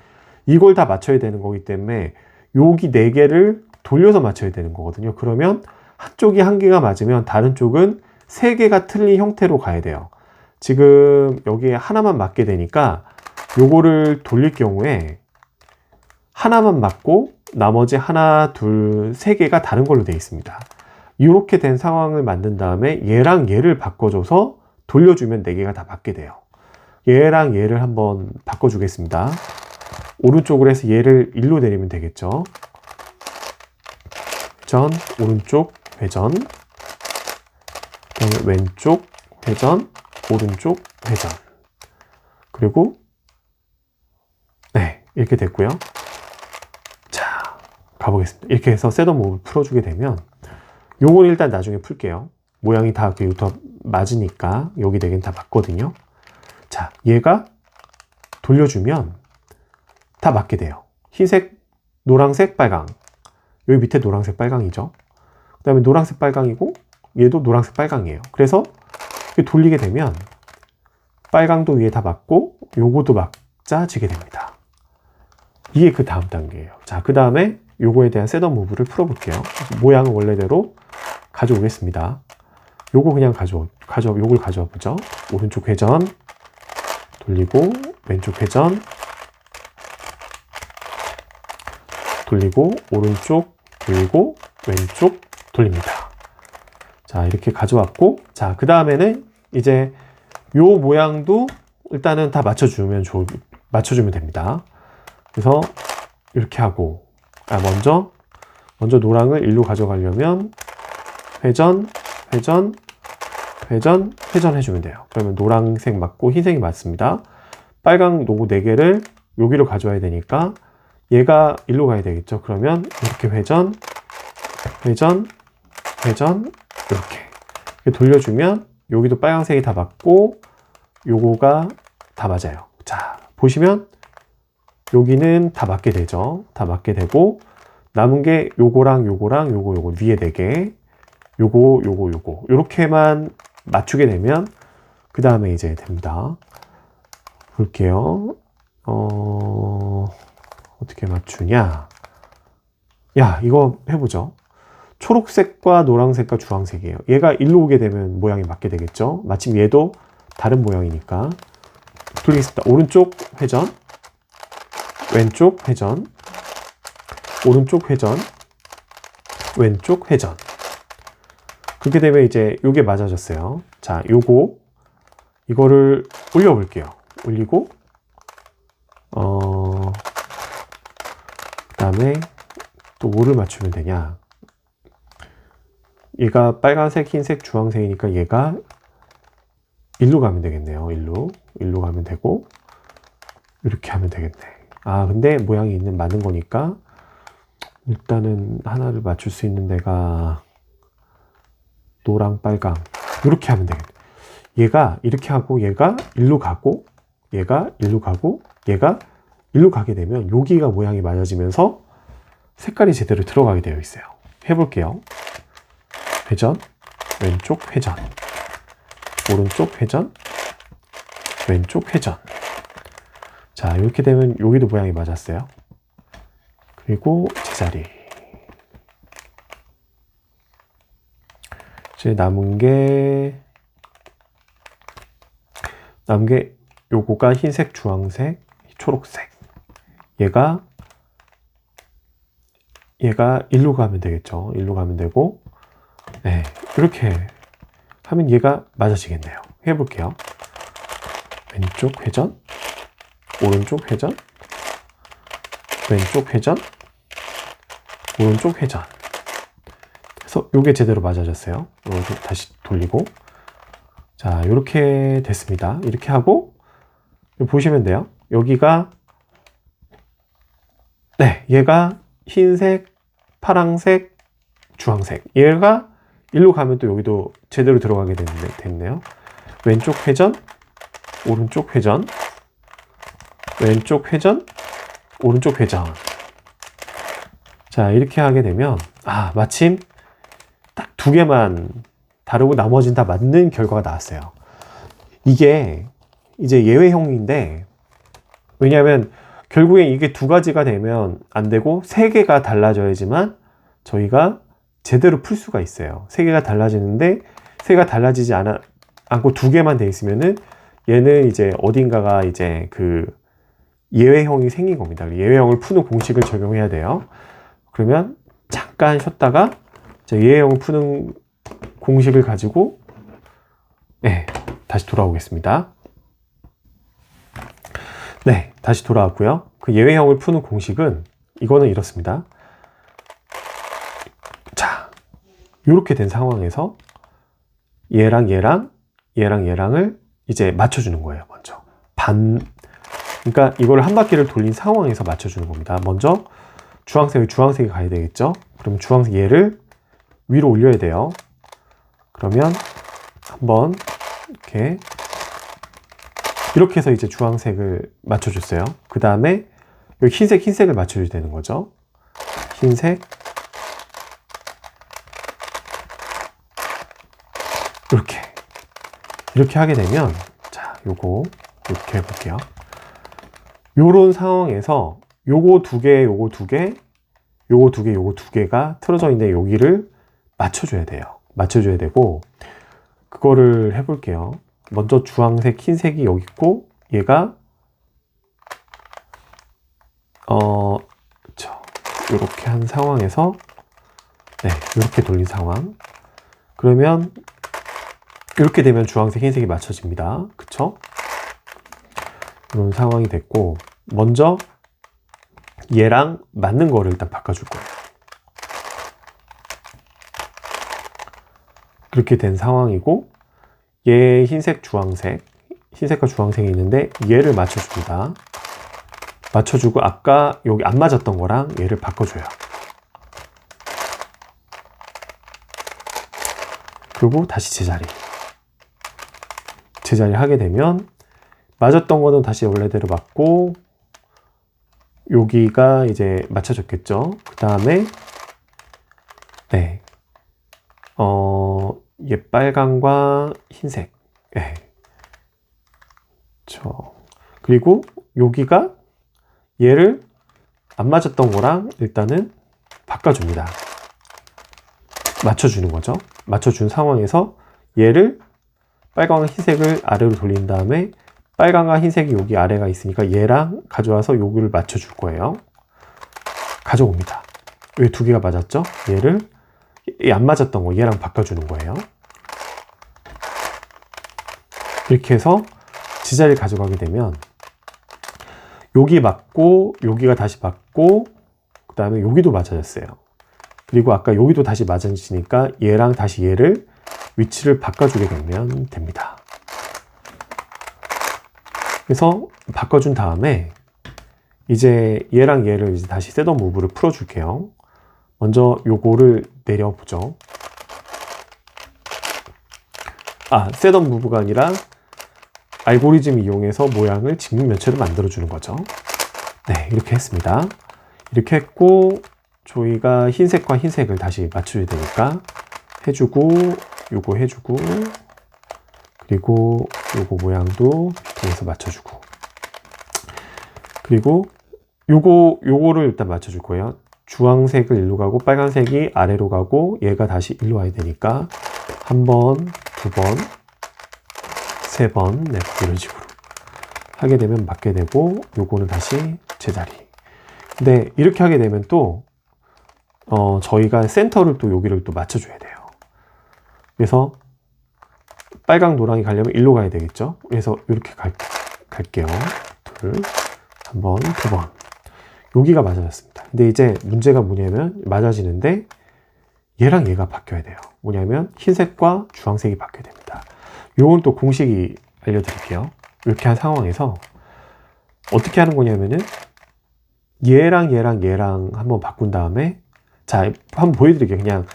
이걸 다 맞춰야 되는 거기 때문에 여기 4개를 돌려서 맞춰야 되는 거거든요. 그러면 한쪽이 1개가 맞으면 다른 쪽은 3개가 틀린 형태로 가야 돼요. 지금 여기에 하나만 맞게 되니까 요거를 돌릴 경우에 하나만 맞고 나머지 하나, 둘, 3개가 다른 걸로 되어 있습니다. 이렇게 된 상황을 만든 다음에 얘랑 얘를 바꿔줘서 돌려주면 4개가 다 맞게 돼요. 얘랑 얘를 한번 바꿔주겠습니다. 오른쪽으로 해서 얘를 1로 내리면 되겠죠. 회전, 오른쪽, 회전, 그다음에 왼쪽, 회전, 오른쪽, 회전. 그리고 네, 이렇게 됐고요. 자, 가보겠습니다. 이렇게 해서 셋업 모브를 풀어주게 되면 요건 일단 나중에 풀게요. 모양이 다 여기부터 맞으니까 여기 4개는 다 맞거든요. 자, 얘가 돌려주면 다 맞게 돼요. 흰색, 노란색, 빨강. 여기 밑에 노란색, 빨강이죠. 그 다음에 노란색, 빨강이고 얘도 노란색, 빨강이에요. 그래서 돌리게 되면 빨강도 위에 다 맞고 요거도 맞아지게 됩니다. 이게 그 다음 단계예요. 자, 그 다음에 요거에 대한 셋업 무브를 풀어볼게요. 모양은 원래대로 가져오겠습니다. 요거 그냥 요걸 가져와 보죠. 오른쪽 회전, 돌리고, 왼쪽 회전, 돌리고, 오른쪽, 돌리고, 왼쪽, 돌립니다. 자, 이렇게 가져왔고, 자, 그 다음에는 이제 요 모양도 일단은 다 맞춰주면 됩니다. 그래서 이렇게 하고, 먼저 노랑을 1로 가져가려면 회전, 회전, 회전, 회전 해주면 돼요. 그러면 노란색 맞고 흰색이 맞습니다. 빨강 노고 4개를 여기로 가져와야 되니까 얘가 1로 가야 되겠죠. 그러면 이렇게 회전, 회전, 회전, 이렇게 돌려주면 여기도 빨간색이 다 맞고 요거가 다 맞아요. 자, 보시면 여기는 다 맞게 되죠. 다 맞게 되고 남은 게 요거랑 요거랑 요거 위에 4개, 요거 요렇게만 맞추게 되면 그 다음에 이제 됩니다. 볼게요. 어떻게 맞추냐? 야, 이거 해보죠. 초록색과 노란색과 주황색이에요. 얘가 일로 오게 되면 모양이 맞게 되겠죠. 마침 얘도 다른 모양이니까 돌리겠습니다. 오른쪽 회전, 왼쪽 회전, 오른쪽 회전, 왼쪽 회전. 그렇게 되면 이제 요게 맞아졌어요. 자, 이거를 올려볼게요. 올리고 그 다음에 또 뭐를 맞추면 되냐? 얘가 빨간색, 흰색, 주황색이니까 얘가 1로 가면 되겠네요. 1로 가면 되고 이렇게 하면 되겠네. 아, 근데 모양이 맞는 거니까 일단은 하나를 맞출 수 있는 데가 노랑, 빨강 이렇게 하면 되겠네. 얘가 이렇게 하고 얘가 1로 가고 얘가 1로 가고 얘가 1로 가게 되면 여기가 모양이 맞아지면서 색깔이 제대로 들어가게 되어 있어요. 해볼게요. 회전, 왼쪽 회전, 오른쪽 회전, 왼쪽 회전. 자, 이렇게 되면 여기도 모양이 맞았어요. 그리고 제자리. 이제 남은 게 요거가 흰색, 주황색, 초록색. 얘가 1로 가면 되겠죠. 1로 가면 되고, 네, 이렇게 하면 얘가 맞아지겠네요. 해볼게요. 왼쪽 회전, 오른쪽 회전, 왼쪽 회전, 오른쪽 회전. 그래서 요게 제대로 맞아졌어요. 이렇게 다시 돌리고. 자, 이렇게 됐습니다. 이렇게 하고 보시면 돼요. 여기가 얘가 흰색, 파랑색, 주황색. 얘가 1로 가면 또 여기도 제대로 들어가게 됐네요. 왼쪽 회전, 오른쪽 회전, 왼쪽 회전, 오른쪽 회전. 자, 이렇게 하게 되면 마침 딱 2개만 다르고 나머지는 다 맞는 결과가 나왔어요. 이게 이제 예외형인데, 왜냐하면 결국엔 이게 두 가지가 되면 안 되고 세 개가 달라져야지만 저희가 제대로 풀 수가 있어요. 세 개가 달라지는데 세 개가 달라지지 않고 두 개만 돼 있으면은 얘는 이제 어딘가가 이제 그 예외형이 생긴 겁니다. 예외형을 푸는 공식을 적용해야 돼요. 그러면 잠깐 쉬었다가 예외형을 푸는 공식을 가지고 다시 돌아오겠습니다. 네, 다시 돌아왔고요. 그 예외형을 푸는 공식은 이거는 이렇습니다. 자, 이렇게 된 상황에서 얘랑 얘랑 얘랑 얘랑을 이제 맞춰주는 거예요. 먼저 그러니까 이걸 한 바퀴를 돌린 상황에서 맞춰주는 겁니다. 먼저 주황색이 가야 되겠죠. 그럼 주황색 얘를 위로 올려야 돼요. 그러면 한번 이렇게 해서 이제 주황색을 맞춰줬어요. 그 다음에 여기 흰색을 맞춰줘야 되는 거죠. 흰색 이렇게 하게 되면, 자, 요거 이렇게 해볼게요. 요런 상황에서 요거 두 개가 틀어져 있는데 여기를 맞춰줘야 돼요. 맞춰줘야 되고, 그거를 해볼게요. 먼저 주황색, 흰색이 여기 있고, 얘가 이렇게 한 상황에서 이렇게 돌린 상황. 그러면 이렇게 되면 주황색, 흰색이 맞춰집니다. 그쵸? 이런 상황이 됐고, 먼저 얘랑 맞는 거를 일단 바꿔줄 거예요. 그렇게 된 상황이고, 얘 흰색과 주황색이 있는데 얘를 맞춰줍니다. 맞춰주고 아까 여기 안 맞았던 거랑 얘를 바꿔줘요. 그리고 다시 제자리 하게 되면 맞았던 거는 다시 원래대로 맞고, 여기가 이제 맞춰졌겠죠. 그 다음에 얘 빨강과 흰색. 그리고 여기가 얘를 안 맞았던 거랑 일단은 바꿔줍니다. 맞춰주는 거죠. 맞춰준 상황에서 얘를 빨강과 흰색을 아래로 돌린 다음에 빨강과 흰색이 여기 아래가 있으니까 얘랑 가져와서 여기를 맞춰줄 거예요. 가져옵니다. 왜 두 개가 맞았죠? 얘를 안 맞았던 거 얘랑 바꿔주는 거예요. 이렇게 해서 제자리를 가져가게 되면 여기 맞고 여기가 다시 맞고 그 다음에 여기도 맞아졌어요. 그리고 아까 여기도 다시 맞아지니까 얘랑 다시 얘를 위치를 바꿔주게 되면 됩니다. 그래서 바꿔준 다음에 이제 얘랑 얘를 이제 다시 셋업 무브를 풀어줄게요. 먼저 요거를 내려보죠. 셋업 무브가 아니라 알고리즘 이용해서 모양을 직립 면체로 만들어주는 거죠. 이렇게 했습니다. 이렇게 했고, 저희가 흰색과 흰색을 다시 맞춰야 되니까 해주고, 요거 해주고, 그리고 요거 모양도 통해서 맞춰주고, 그리고 요거를 일단 맞춰줄 거예요. 주황색을 일로 가고 빨간색이 아래로 가고 얘가 다시 일로 와야 되니까 한 번, 두 번, 세 번, 이런 식으로 하게 되면 맞게 되고, 요거는 다시 제자리. 근데 이렇게 하게 되면 또 저희가 센터를 또 여기를 또 맞춰줘야 돼요. 그래서 빨강, 노랑이 가려면 일로 가야 되겠죠. 그래서 이렇게 갈게요. 한 번, 두 번. 여기가 맞아졌습니다. 근데 이제 문제가 뭐냐면 맞아지는데 얘랑 얘가 바뀌어야 돼요. 뭐냐면 흰색과 주황색이 바뀌어야 됩니다. 요건 또 공식이 알려드릴게요. 이렇게 한 상황에서 어떻게 하는 거냐면은 얘랑 한번 바꾼 다음에, 자, 한번 보여드릴게요. 그냥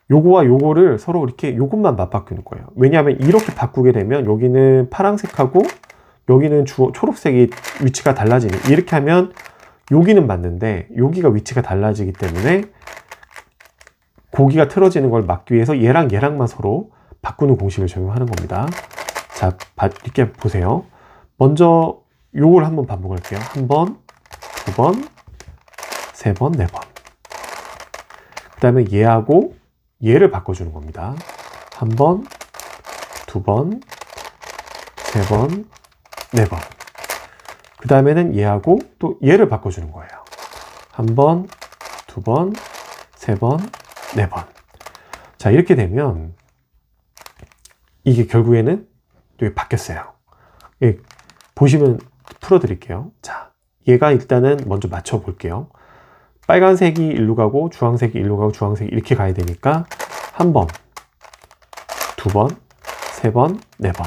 요거와 요거를 서로 이렇게 요것만 맞바꾸는 거예요. 왜냐하면 이렇게 바꾸게 되면 여기는 파란색하고 여기는 초록색이 위치가 달라지는, 이렇게 하면 여기는 맞는데 여기가 위치가 달라지기 때문에 고기가 틀어지는 걸 막기 위해서 얘랑만 서로 바꾸는 공식을 적용하는 겁니다. 자, 이렇게 보세요. 먼저 요걸 한번 반복할게요. 한 번, 두 번, 세 번, 네 번. 그 다음에 얘하고 얘를 바꿔주는 겁니다. 한 번, 두 번, 세 번, 네 번. 그 다음에는 얘하고 또 얘를 바꿔주는 거예요. 한 번, 두 번, 세 번, 네 번. 자, 이렇게 되면 이게 결국에는 또 바뀌었어요. 예, 보시면 풀어드릴게요. 자, 얘가 일단은 먼저 맞춰볼게요. 빨간색이 일로 가고 주황색이 일로 가고 주황색이 이렇게 가야 되니까 한 번, 두 번, 세 번, 네 번.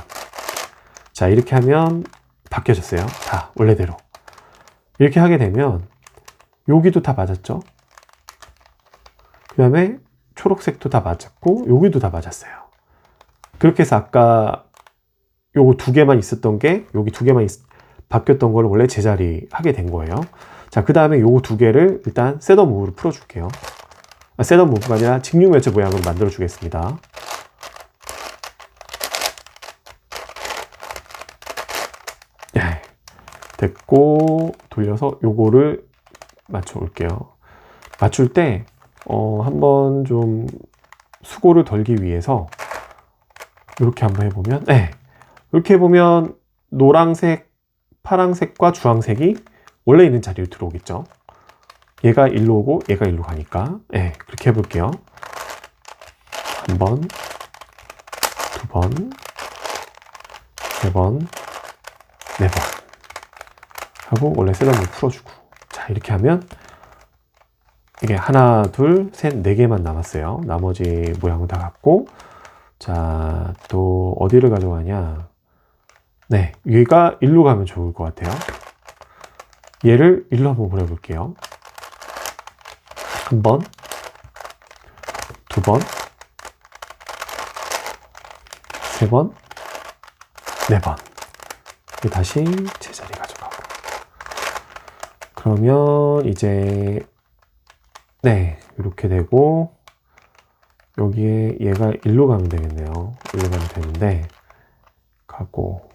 자, 이렇게 하면 바뀌어졌어요. 자, 원래대로. 이렇게 하게 되면 여기도 다 맞았죠? 그 다음에 초록색도 다 맞았고 여기도 다 맞았어요. 그렇게 해서 아까 요거 두 개만 있었던 게 여기 두 개만 바뀌었던 걸 원래 제자리 하게 된 거예요. 자, 그 다음에 요거 두 개를 일단 셋업 무브로 풀어줄게요. 셋업 무브가 아니라 직육면체 모양으로 만들어 주겠습니다. 네, 됐고 돌려서 요거를 맞춰 올게요. 맞출 때 한번 좀 수고를 덜기 위해서 이렇게 한번 해보면, 네, 이렇게 해보면 노란색, 파란색과 주황색이 원래 있는 자리로 들어오겠죠. 얘가 일로 오고 얘가 일로 가니까. 네, 그렇게 해볼게요. 한 번, 두 번, 세 번, 네 번 하고 원래 셋업을 풀어주고. 자, 이렇게 하면 이게 하나, 둘, 셋, 네 개만 남았어요. 나머지 모양은 다 같고. 자, 또 어디를 가져가냐. 네, 얘가 일로 가면 좋을 것 같아요. 얘를 일로 한번 보내볼게요. 한 번, 두 번, 세 번, 네 번. 다시 제자리 가져가고. 그러면 이제 네, 이렇게 되고 여기에 얘가 일로 가면 되겠네요. 일로 가면 되는데 가고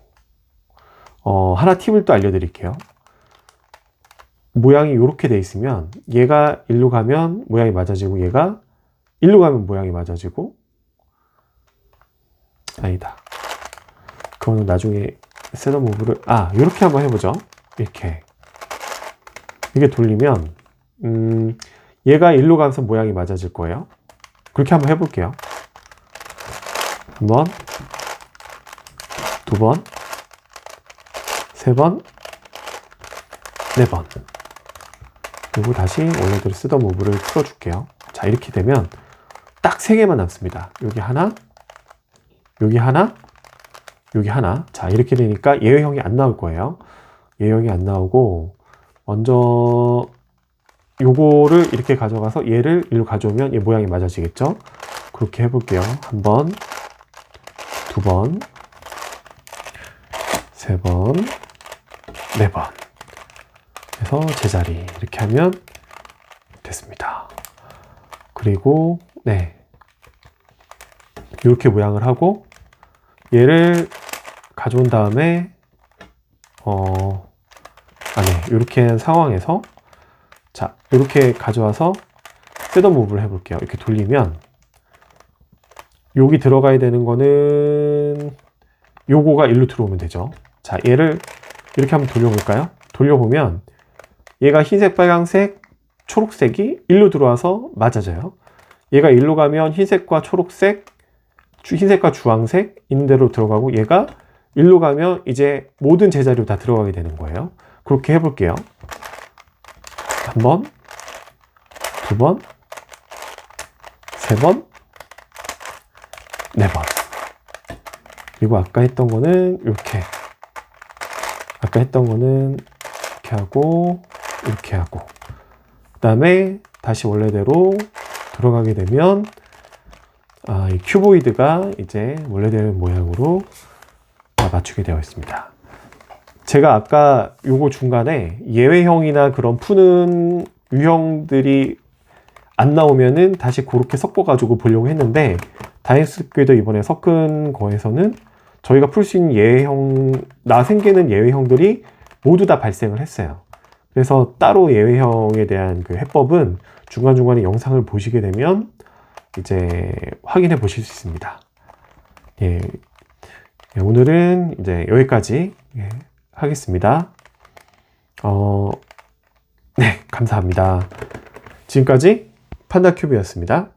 하나 팁을 또 알려드릴게요. 모양이 이렇게 돼 있으면 얘가 일로 가면 모양이 맞아지고 얘가 일로 가면 모양이 맞아지고 아니다. 그거는 나중에 셋업 무브를 이렇게 한번 해보죠. 이렇게 돌리면 얘가 일로 가면서 모양이 맞아질 거예요. 그렇게 한번 해볼게요. 한 번, 두 번, 세 번, 네 번. 그리고 다시 원래대로 쓰던 무브를 풀어줄게요. 자, 이렇게 되면 딱 세 개만 남습니다. 여기 하나, 여기 하나, 여기 하나. 자, 이렇게 되니까 예외형이 안 나올 거예요. 예외형이 안 나오고 먼저 요거를 이렇게 가져가서 얘를 일로 가져오면 얘 모양이 맞아지겠죠? 그렇게 해볼게요. 한 번, 두 번, 세 번, 네 번. 해서 제자리 이렇게 하면 됐습니다. 그리고 네, 이렇게 모양을 하고 얘를 가져온 다음에 이렇게 한 상황에서 자, 이렇게 가져와서 셋업 무브를 해볼게요. 이렇게 돌리면 여기 들어가야 되는 거는 요거가 일로 들어오면 되죠. 자, 얘를 이렇게 한번 돌려볼까요? 돌려보면 얘가 흰색, 빨강색, 초록색이 일로 들어와서 맞아져요. 얘가 일로 가면 흰색과 초록색, 흰색과 주황색 있는 대로 들어가고 얘가 일로 가면 이제 모든 제자리로 다 들어가게 되는 거예요. 그렇게 해볼게요. 한 번, 두 번, 세 번, 네 번. 그리고 아까 했던 거는 이렇게. 아까 했던 거는 이렇게 하고, 이렇게 하고. 그 다음에 다시 원래대로 들어가게 되면, 이 큐보이드가 이제 원래대로 모양으로 맞추게 되어 있습니다. 제가 아까 요거 중간에 예외형이나 그런 푸는 유형들이 안 나오면은 다시 그렇게 섞어가지고 보려고 했는데 다행스럽게도 이번에 섞은 거에서는 저희가 풀 수 있는 예외형, 생기는 예외형들이 모두 다 발생을 했어요. 그래서 따로 예외형에 대한 그 해법은 중간중간에 영상을 보시게 되면 이제 확인해 보실 수 있습니다. 예, 오늘은 이제 여기까지 하겠습니다. 네, 감사합니다. 지금까지 판다큐브였습니다.